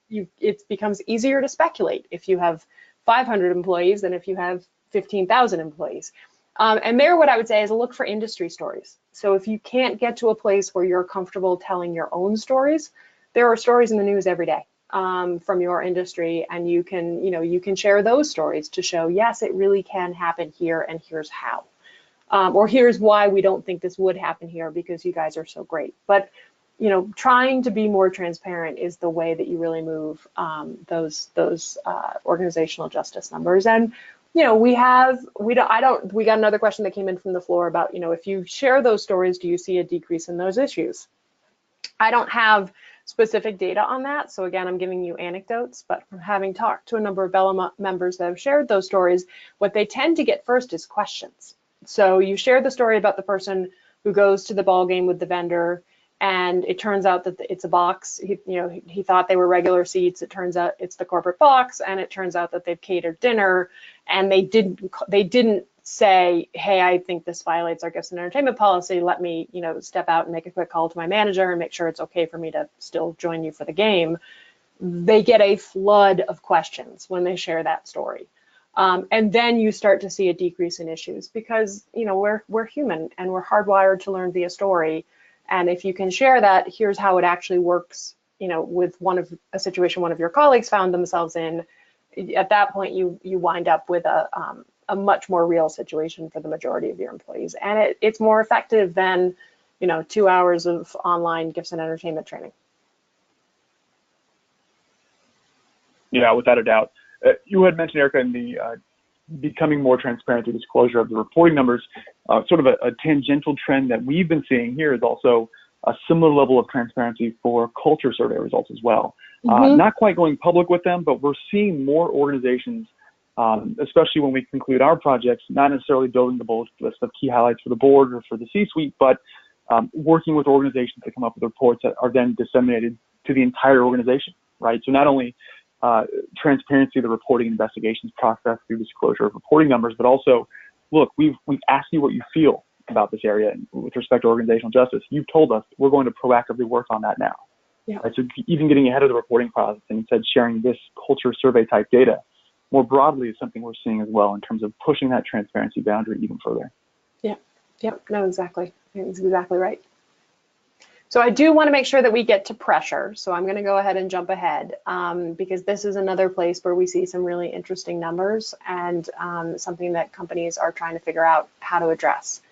it becomes easier to speculate if you have 500 employees than if you have 15,000 employees. And there, what I would say is look for industry stories. So if you can't get to a place where you're comfortable telling your own stories, there are stories in the news every day from your industry, and you can share those stories to show, yes, it really can happen here, and here's how. Or here's why we don't think this would happen here, because you guys are so great. But you know, trying to be more transparent is the way that you really move those organizational justice numbers. And you know, we got another question that came in from the floor about, you know, if you share those stories, do you see a decrease in those issues? I don't have specific data on that, so again, I'm giving you anecdotes, but from having talked to a number of Bella members that have shared those stories, what they tend to get first is questions. So you share the story about the person who goes to the ball game with the vendor, and it turns out that it's a box. He thought they were regular seats. It turns out it's the corporate box, and it turns out that they've catered dinner, and they didn't say, hey, I think this violates our gifts and entertainment policy. Let me, you know, step out and make a quick call to my manager and make sure it's okay for me to still join you for the game. They get a flood of questions when they share that story. And then you start to see a decrease in issues, because, you know, we're human and we're hardwired to learn via story. And if you can share that, here's how it actually works, you know, with a situation one of your colleagues found themselves in, at that point you wind up with a much more real situation for the majority of your employees. And it's more effective than, you know, 2 hours of online gifts and entertainment training. Yeah, without a doubt. You had mentioned, Erica, in the becoming more transparent through disclosure of the reporting numbers. Sort of a tangential trend that we've been seeing here is also a similar level of transparency for culture survey results as well. Mm-hmm. Not quite going public with them, but we're seeing more organizations, especially when we conclude our projects, not necessarily building the bullet list of key highlights for the board or for the C-suite, but working with organizations to come up with reports that are then disseminated to the entire organization, right? So not only transparency of the reporting investigations process through disclosure of reporting numbers, but also, look, we've asked you what you feel about this area with respect to organizational justice. You've told us we're going to proactively work on that now. Yeah. Right? So even getting ahead of the reporting process and instead sharing this culture survey type data more broadly is something we're seeing as well in terms of pushing that transparency boundary even further. Yeah. Yep. No, exactly. That's exactly right. So I do want to make sure that we get to pressure. So I'm going to go ahead and jump ahead because this is another place where we see some really interesting numbers and something that companies are trying to figure out how to address.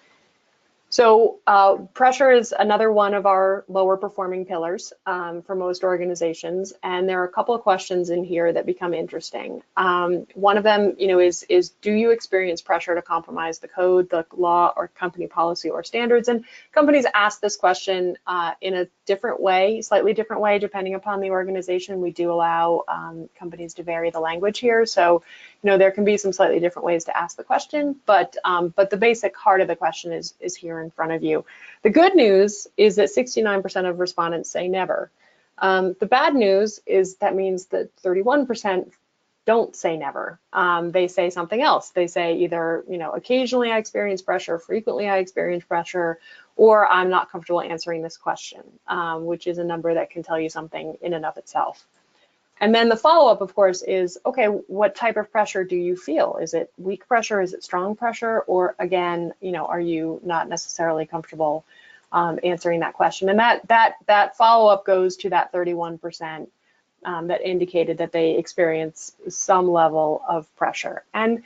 So pressure is another one of our lower performing pillars for most organizations, and there are a couple of questions in here that become interesting. One of them, is do you experience pressure to compromise the code, the law, or company policy or standards? And companies ask this question in a different way, slightly different way, depending upon the organization. We do allow companies to vary the language here, so there can be some slightly different ways to ask the question, but the basic heart of the question is here in front of you. The good news is that 69% of respondents say never. The bad news is that means that 31% don't say never. They say something else. They say either, occasionally I experience pressure, frequently I experience pressure, or I'm not comfortable answering this question, which is a number that can tell you something in and of itself. And then the follow-up, of course, is, okay, what type of pressure do you feel? Is it weak pressure? Is it strong pressure? Or again, are you not necessarily comfortable answering that question? And that follow-up goes to that 31% that indicated that they experience some level of pressure. And,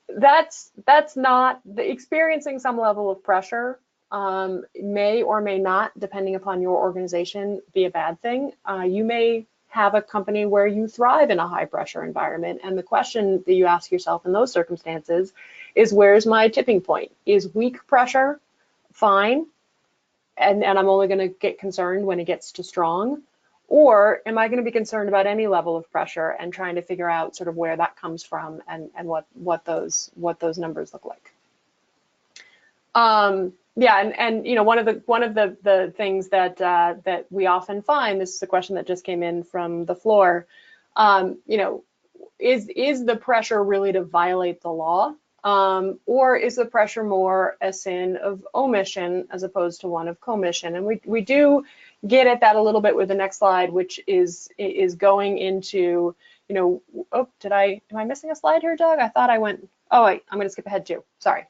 that's not, experiencing some level of pressure may or may not, depending upon your organization, be a bad thing. You may have a company where you thrive in a high pressure environment. And the question that you ask yourself in those circumstances is, where's my tipping point? Is weak pressure fine? And I'm only going to get concerned when it gets to strong? Or am I going to be concerned about any level of pressure and trying to figure out sort of where that comes from and what those numbers look like? Yeah, and one of the things that we often find, this is a question that just came in from the floor, is the pressure really to violate the law, or is the pressure more a sin of omission as opposed to one of commission? And we do get at that a little bit with the next slide, which is going into, oh, am I missing a slide here, Doug? I thought I went. Oh wait, I'm going to skip ahead too. Sorry.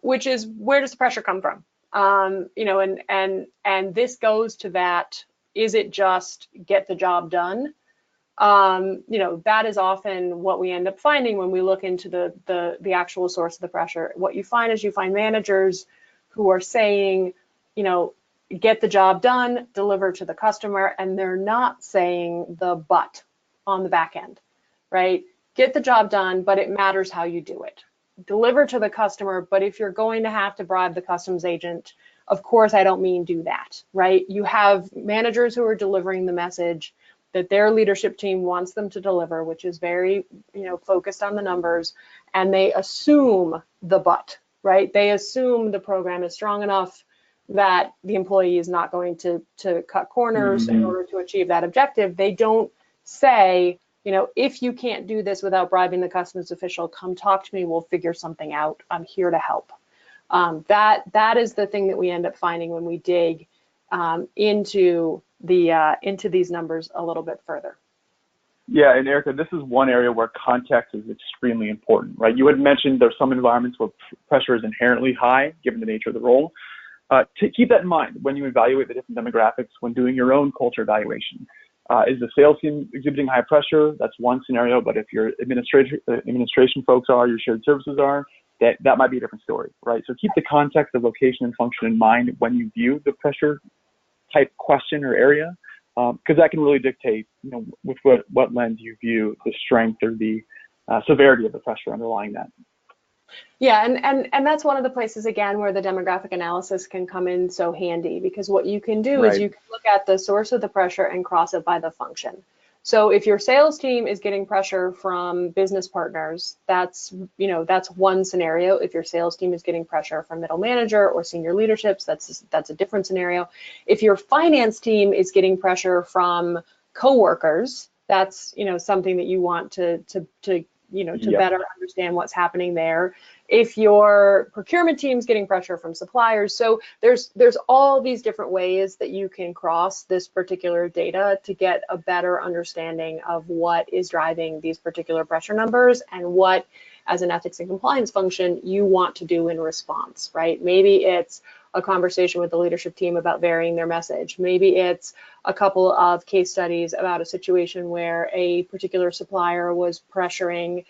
Which is, where does the pressure come from? And this goes to that. Is it just get the job done? That is often what we end up finding when we look into the actual source of the pressure. What you find is you find managers who are saying, get the job done, deliver to the customer, and they're not saying the but on the back end, right? Get the job done, but it matters how you do it. Deliver to the customer, but if you're going to have to bribe the customs agent, of course, I don't mean do that, right? You have managers who are delivering the message that their leadership team wants them to deliver, which is very, focused on the numbers, and they assume the but, right? They assume the program is strong enough that the employee is not going to cut corners in order to achieve that objective. They don't say, if you can't do this without bribing the customs official, come talk to me, we'll figure something out. I'm here to help. That is the thing that we end up finding when we dig into these numbers a little bit further. Yeah, and Erica, this is one area where context is extremely important, right? You had mentioned there's some environments where pressure is inherently high, given the nature of the role. To keep that in mind when you evaluate the different demographics when doing your own culture evaluation. Is the sales team exhibiting high pressure? That's one scenario, but if your administration folks are, your shared services are, that might be a different story, right? So keep the context of location and function in mind when you view the pressure type question or area, because that can really dictate, with what lens you view the strength or the severity of the pressure underlying that. Yeah, and that's one of the places, again, where the demographic analysis can come in so handy, because what you can do is Right. you can look at the source of the pressure and cross it by the function. So if your sales team is getting pressure from business partners, that's one scenario. If your sales team is getting pressure from middle manager or senior leaderships, that's a different scenario. If your finance team is getting pressure from coworkers, that's something that you want to Yep. better understand what's happening there. If your procurement team's getting pressure from suppliers, so there's all these different ways that you can cross this particular data to get a better understanding of what is driving these particular pressure numbers and what, as an ethics and compliance function, you want to do in response, right? Maybe it's a conversation with the leadership team about varying their message. Maybe it's a couple of case studies about a situation where a particular supplier was pressuring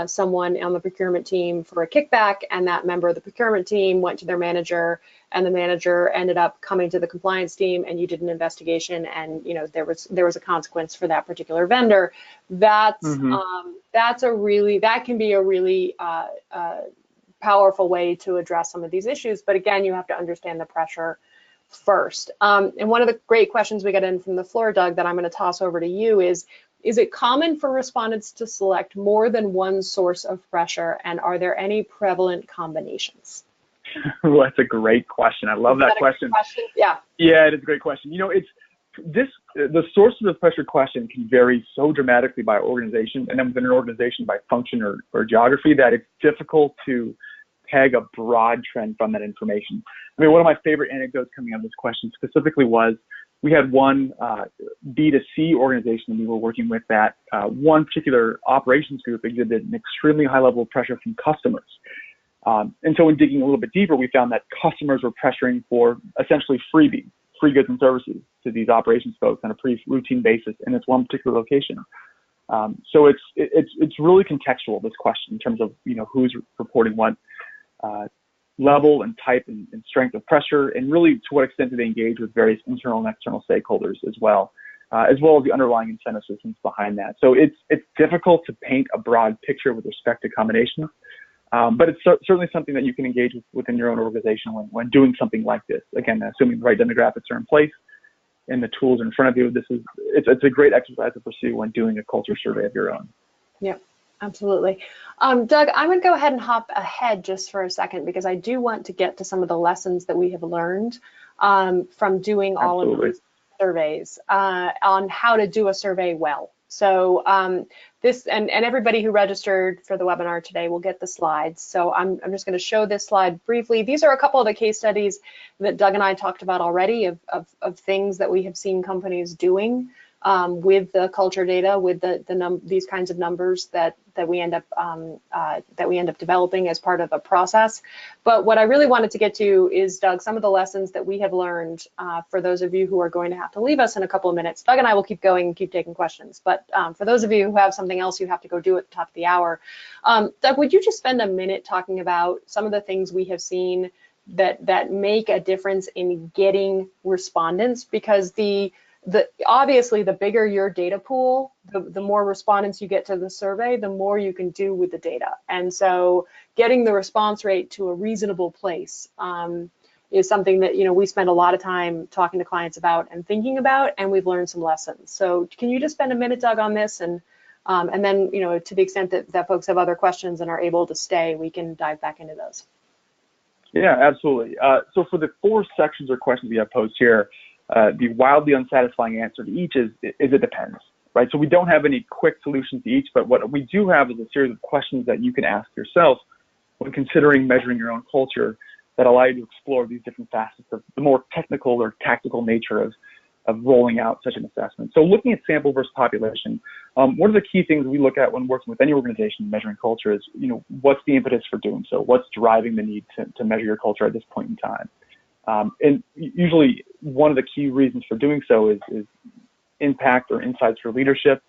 someone on the procurement team for a kickback, and that member of the procurement team went to their manager, and the manager ended up coming to the compliance team, and you did an investigation, and there was a consequence for that particular vendor. That can be a really powerful way to address some of these issues. But again, you have to understand the pressure first. And one of the great questions we got in from the floor, Doug, that I'm going to toss over to you is it common for respondents to select more than one source of pressure, and are there any prevalent combinations? Well, that's a great question. I love that question. Yeah. Yeah, it is a great question. The source of the pressure question can vary so dramatically by organization, and then within an organization by function or geography, that it's difficult to peg a broad trend from that information. I mean, one of my favorite anecdotes coming out of this question specifically was we had one B2C organization we were working with that one particular operations group exhibited an extremely high level of pressure from customers. And so in digging a little bit deeper, we found that customers were pressuring for essentially free goods and services to these operations folks on a pretty routine basis in this one particular location. So it's really contextual, this question, in terms of who's reporting what level and type and strength of pressure, and really to what extent do they engage with various internal and external stakeholders as well as the underlying incentive systems behind that. So it's difficult to paint a broad picture with respect to combinations, but it's certainly something that you can engage with within your own organization when doing something like this. Again, assuming the right demographics are in place and the tools are in front of you, it's a great exercise to pursue when doing a culture survey of your own. Yep. Absolutely. Doug, I'm going to go ahead and hop ahead just for a second, because I do want to get to some of the lessons that we have learned from doing all of these surveys on how to do a survey well. So this, and everybody who registered for the webinar today will get the slides. So I'm just going to show this slide briefly. These are a couple of the case studies that Doug and I talked about already of things that we have seen companies doing with the culture data, with these kinds of numbers that we end up developing as part of a process. But what I really wanted to get to is, Doug, some of the lessons that we have learned for those of you who are going to have to leave us in a couple of minutes. Doug and I will keep going and keep taking questions. But for those of you who have something else you have to go do at the top of the hour, Doug, would you just spend a minute talking about some of the things we have seen that make a difference in getting respondents? Because obviously, the bigger your data pool, the more respondents you get to the survey, the more you can do with the data. And so getting the response rate to a reasonable place is something that we spend a lot of time talking to clients about and thinking about, and we've learned some lessons. So can you just spend a minute, Doug, on this, and then to the extent that folks have other questions and are able to stay, we can dive back into those. Yeah, absolutely. So for the 4 sections or questions we have posed here, the wildly unsatisfying answer to each is it depends, right? So we don't have any quick solutions to each, but what we do have is a series of questions that you can ask yourself when considering measuring your own culture that allow you to explore these different facets of the more technical or tactical nature of rolling out such an assessment. So looking at sample versus population, one of the key things we look at when working with any organization measuring culture is, what's the impetus for doing so? What's driving the need to measure your culture at this point in time? And usually one of the key reasons for doing so is impact or insights for leadership.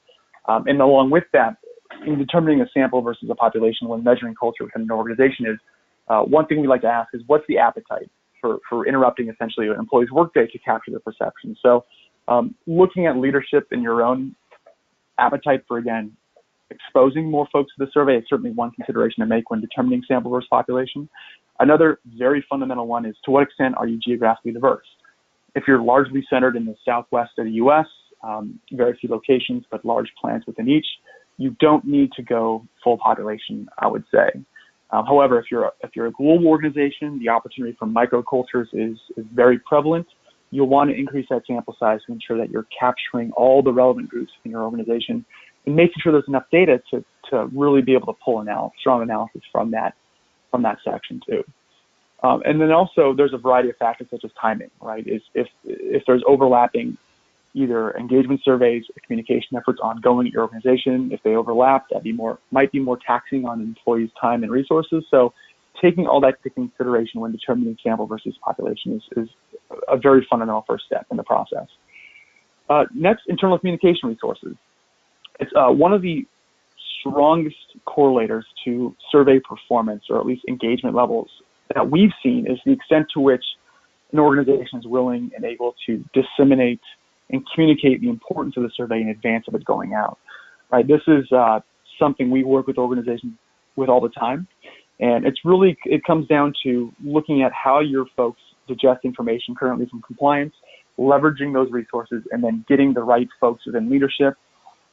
And along with that, in determining a sample versus a population when measuring culture within an organization is, one thing we like to ask is, what's the appetite for interrupting essentially an employee's workday to capture their perception? So looking at leadership in your own appetite for, again, exposing more folks to the survey is certainly one consideration to make when determining sample versus population. Another very fundamental one is, to what extent are you geographically diverse? If you're largely centered in the southwest of the U.S., very few locations, but large plants within each, you don't need to go full population, I would say. However, if you're a global organization, the opportunity for microcultures is very prevalent. You'll want to increase that sample size to ensure that you're capturing all the relevant groups in your organization and making sure there's enough data to really be able to pull strong analysis from that section too. And then also there's a variety of factors such as timing, right? If there's overlapping either engagement surveys or communication efforts ongoing at your organization, if they overlap, might be more taxing on employees' time and resources. So taking all that into consideration when determining sample versus population is a very fundamental first step in the process. Next, internal communication resources. It's one of the strongest correlators to survey performance, or at least engagement levels, that we've seen is the extent to which an organization is willing and able to disseminate and communicate the importance of the survey in advance of it going out. Right? This is something we work with organizations with all the time, and it comes down to looking at how your folks digest information currently from compliance, leveraging those resources, and then getting the right folks within leadership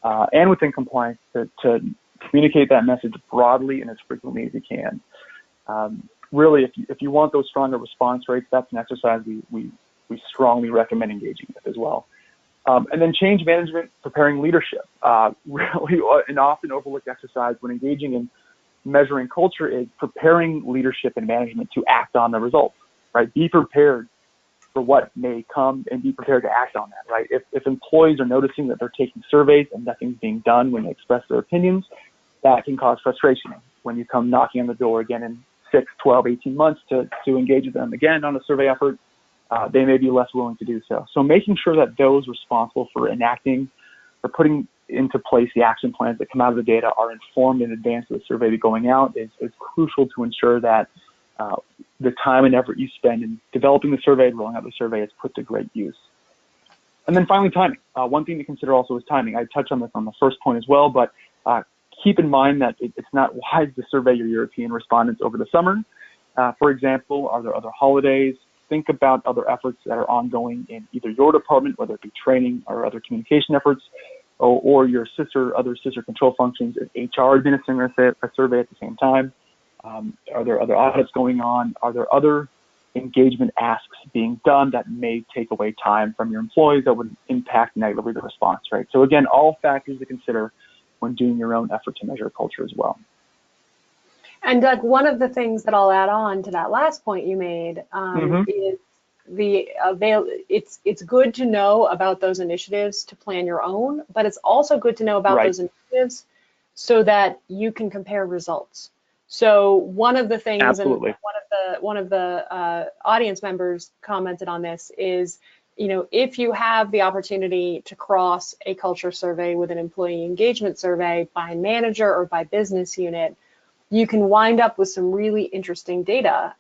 and within compliance to communicate that message broadly and as frequently as you can. Really, if you want those stronger response rates, that's an exercise we strongly recommend engaging with as well. And then change management, preparing leadership. Really an often overlooked exercise when engaging in measuring culture is preparing leadership and management to act on the results, right? Be prepared for what may come and be prepared to act on that, right? If employees are noticing that they're taking surveys and nothing's being done when they express their opinions, that can cause frustration. When you come knocking on the door again in 6, 12, 18 months to engage with them again on a survey effort, they may be less willing to do so. So making sure that those responsible for enacting or putting into place the action plans that come out of the data are informed in advance of the survey going out is crucial to ensure that the time and effort you spend in developing the survey and rolling out the survey is put to great use. And then finally, timing. One thing to consider also is timing. I touched on this on the first point as well, but keep in mind that it's not wise to survey your European respondents over the summer. For example, are there other holidays? Think about other efforts that are ongoing in either your department, whether it be training or other communication efforts, or your other sister control functions. Is HR administering a survey at the same time? Are there other audits going on? Are there other engagement asks being done that may take away time from your employees that would impact negatively the response rate? So again, all factors to consider when doing your own effort to measure culture as well. And Doug, one of the things that I'll add on to that last point you made is it's good to know about those initiatives to plan your own, but it's also good to know about those initiatives so that you can compare results. So one of the things, absolutely, and one of the audience members commented on this is, if you have the opportunity to cross a culture survey with an employee engagement survey by manager or by business unit, you can wind up with some really interesting data.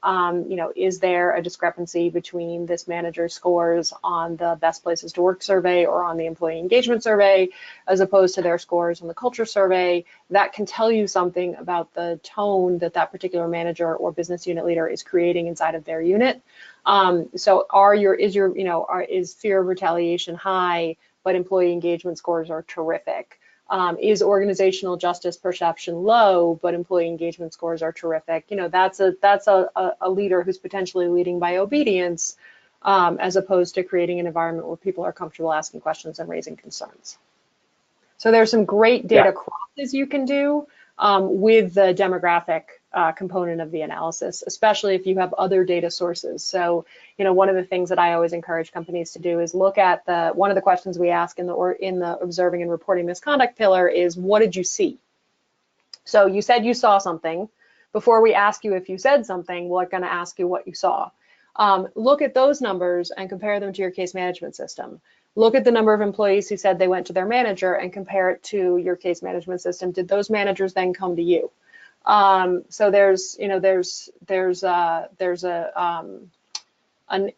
Is there a discrepancy between this manager's scores on the best places to work survey or on the employee engagement survey, as opposed to their scores on the culture survey? That can tell you something about the tone that that particular manager or business unit leader is creating inside of their unit. So is fear of retaliation high, but employee engagement scores are terrific? Is organizational justice perception low, but employee engagement scores are terrific? That's a leader who's potentially leading by obedience, as opposed to creating an environment where people are comfortable asking questions and raising concerns. So there's some great data crosses you can do with the demographic component of the analysis, especially if you have other data sources. So, one of the things that I always encourage companies to do is look at one of the questions we ask in the observing and reporting misconduct pillar is, what did you see? So you said you saw something. Before we ask you if you said something, we're going to ask you what you saw. Look at those numbers and compare them to your case management system. Look at the number of employees who said they went to their manager and compare it to your case management system. Did those managers then come to you? So there's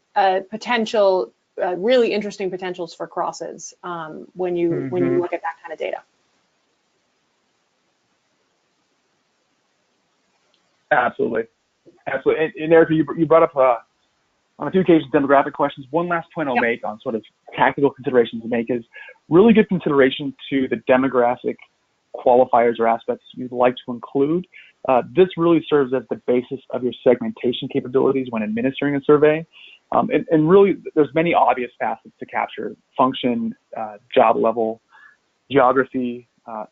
a potential, really interesting potentials for crosses when you look at that kind of data. Absolutely. Absolutely. And Erica, you brought up on a few occasions demographic questions. One last point I'll Yep. make on sort of tactical considerations to make is really give consideration to the demographic qualifiers or aspects you'd like to include. This really serves as the basis of your segmentation capabilities when administering a survey. And really, there's many obvious facets to capture: function, job level, geography.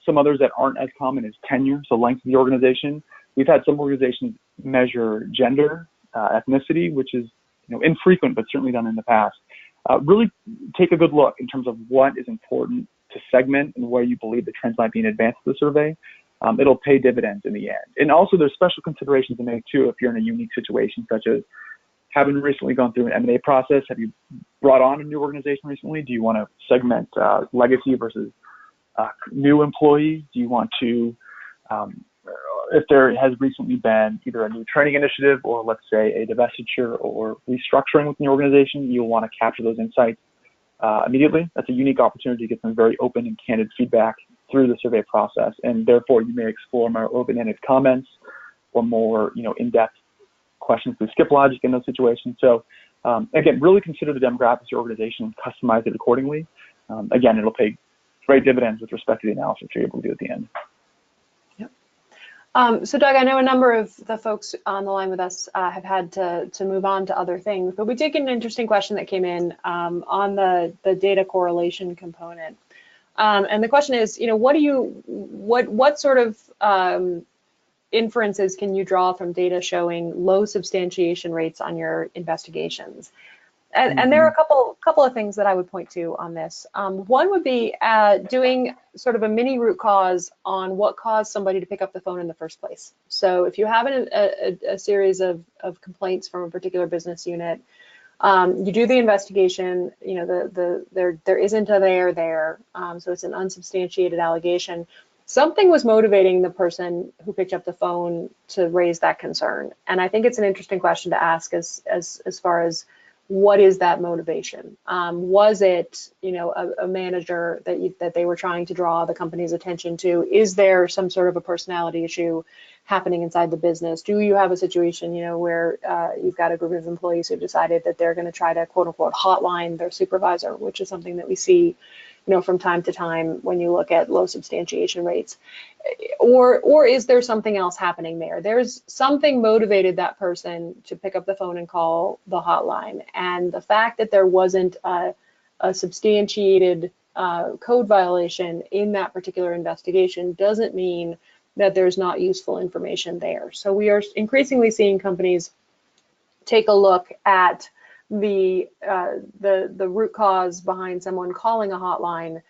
Some others that aren't as common is tenure, so length of the organization. We've had some organizations measure gender, ethnicity, which is infrequent, but certainly done in the past. Really take a good look in terms of what is important to segment and where you believe the trends might be in advance of the survey. It'll pay dividends in the end. And also there's special considerations to make too if you're in a unique situation, such as having recently gone through an M&A process. Have you brought on a new organization recently? Do you want to segment legacy versus new employees? Do you want to, if there has recently been either a new training initiative or let's say a divestiture or restructuring within the organization, you'll want to capture those insights immediately. That's a unique opportunity to get some very open and candid feedback through the survey process, and therefore you may explore more open-ended comments or more in-depth questions through skip logic in those situations. So again, really consider the demographics of your organization and customize it accordingly. Again, it'll pay great dividends with respect to the analysis you're able to do at the end. So Doug, I know a number of the folks on the line with us have had to move on to other things, but we did get an interesting question that came in on the data correlation component. And the question is, what sort of inferences can you draw from data showing low substantiation rates on your investigations? And there are a couple of things that I would point to on this. One would be doing sort of a mini root cause on what caused somebody to pick up the phone in the first place. So if you have a series of complaints from a particular business unit, you do the investigation. There isn't a there, so it's an unsubstantiated allegation. Something was motivating the person who picked up the phone to raise that concern, and I think it's an interesting question to ask as far as what is that motivation? Was it, a manager that they were trying to draw the company's attention to? Is there some sort of a personality issue happening inside the business? Do you have a situation, where you've got a group of employees who decided that they're going to try to quote unquote hotline their supervisor, which is something that we see, from time to time when you look at low substantiation rates? Or is there something else happening there? There's something motivated that person to pick up the phone and call the hotline. And the fact that there wasn't a substantiated code violation in that particular investigation doesn't mean that there's not useful information there. So we are increasingly seeing companies take a look at the root cause behind someone calling a hotline,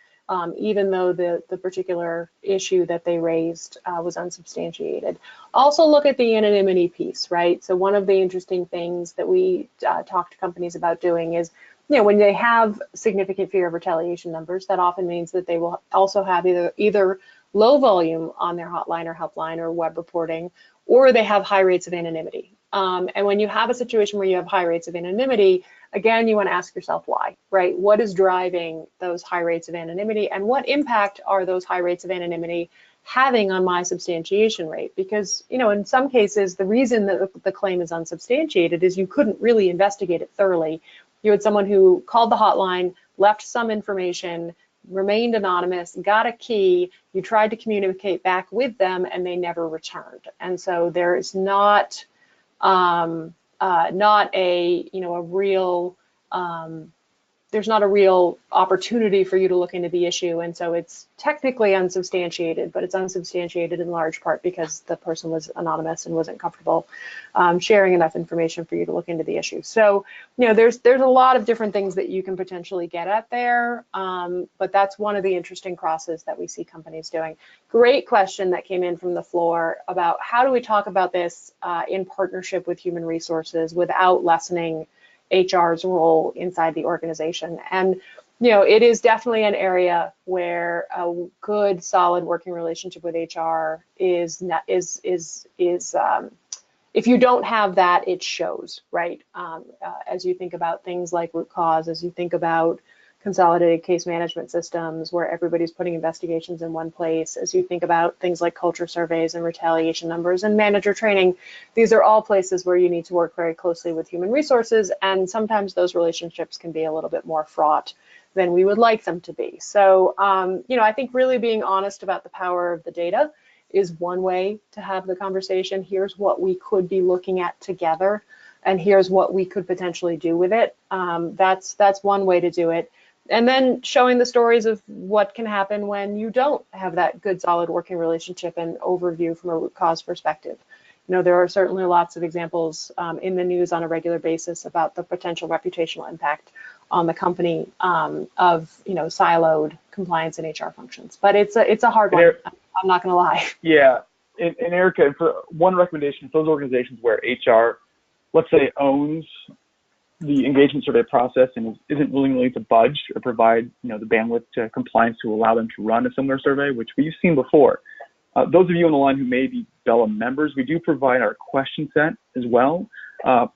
even though the particular issue that they raised was unsubstantiated. Also look at the anonymity piece, right? So one of the interesting things that we talk to companies about doing is, when they have significant fear of retaliation numbers, that often means that they will also have either low volume on their hotline or helpline or web reporting, or they have high rates of anonymity. And when you have a situation where you have high rates of anonymity, again, you want to ask yourself why, right? What is driving those high rates of anonymity, and what impact are those high rates of anonymity having on my substantiation rate? Because, in some cases, the reason that the claim is unsubstantiated is you couldn't really investigate it thoroughly. You had someone who called the hotline, left some information, remained anonymous, got a key, you tried to communicate back with them, and they never returned. And so there is not there's not a real opportunity for you to look into the issue, and so it's technically unsubstantiated, but it's unsubstantiated in large part because the person was anonymous and wasn't comfortable sharing enough information for you to look into the issue. So, there's a lot of different things that you can potentially get at there, but that's one of the interesting crosses that we see companies doing. Great question that came in from the floor about how do we talk about this in partnership with human resources without lessening HR's role inside the organization. And it is definitely an area where a good, solid working relationship with HR is if you don't have that, it shows, right? As you think about things like root cause, as you think about consolidated case management systems where everybody's putting investigations in one place. As you think about things like culture surveys and retaliation numbers and manager training, these are all places where you need to work very closely with human resources, and sometimes those relationships can be a little bit more fraught than we would like them to be. So, I think really being honest about the power of the data is one way to have the conversation. Here's what we could be looking at together, and here's what we could potentially do with it. That's one way to do it. And then showing the stories of what can happen when you don't have that good, solid working relationship and overview from a root cause perspective. There are certainly lots of examples in the news on a regular basis about the potential reputational impact on the company of siloed compliance and HR functions. But it's a hard one. I'm not going to lie. Yeah, and Erica, for one recommendation for those organizations where HR, let's say, owns the engagement survey process and isn't willing to budge or provide the bandwidth to compliance to allow them to run a similar survey, which we've seen before. Those of you on the line who may be Bella members, we do provide our question set as well.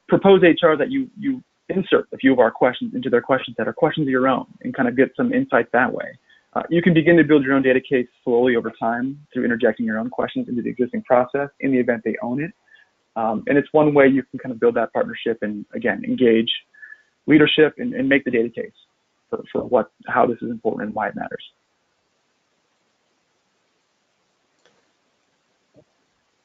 Propose HR that you insert a few of our questions into their question set or questions of your own and kind of get some insight that way. You can begin to build your own data case slowly over time through interjecting your own questions into the existing process in the event they own it. And it's one way you can kind of build that partnership and, again, engage leadership and make the data case for how this is important and why it matters.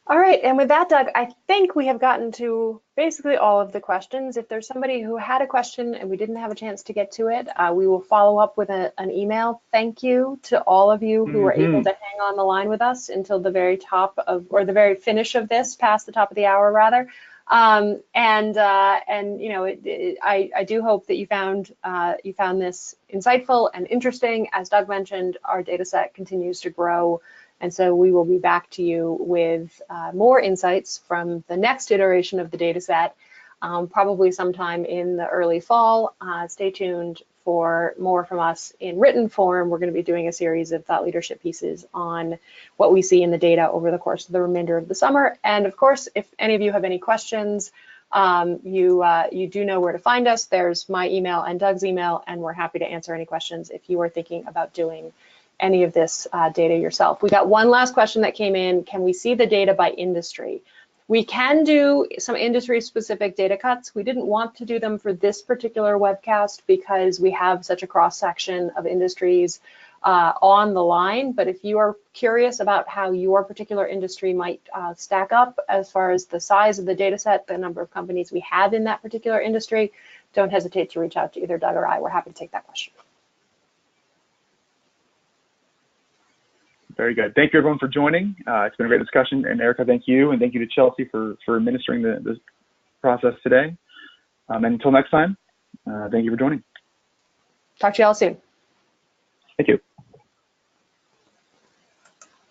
All right, and with that, Doug, I think we have gotten to basically all of the questions. If there's somebody who had a question and we didn't have a chance to get to it, we will follow up with an email. Thank you to all of you who were able to hang on the line with us until the very top of, or the very finish of this, past the top of the hour rather. I do hope that you found this insightful and interesting. As Doug mentioned, our data set continues to grow. And so we will be back to you with more insights from the next iteration of the data set, probably sometime in the early fall. Stay tuned for more from us in written form. We're going to be doing a series of thought leadership pieces on what we see in the data over the course of the remainder of the summer. And of course, if any of you have any questions, you do know where to find us. There's my email and Doug's email, and we're happy to answer any questions if you are thinking about doing any of this data yourself. We got one last question that came in. Can we see the data by industry? We can do some industry-specific data cuts. We didn't want to do them for this particular webcast because we have such a cross-section of industries on the line. But if you are curious about how your particular industry might stack up as far as the size of the data set, the number of companies we have in that particular industry, don't hesitate to reach out to either Doug or I. We're happy to take that question. Very good. Thank you, everyone, for joining. It's been a great discussion. And Erica, thank you. And thank you to Chelsea for administering the process today. And until next time, thank you for joining. Talk to you all soon. Thank you.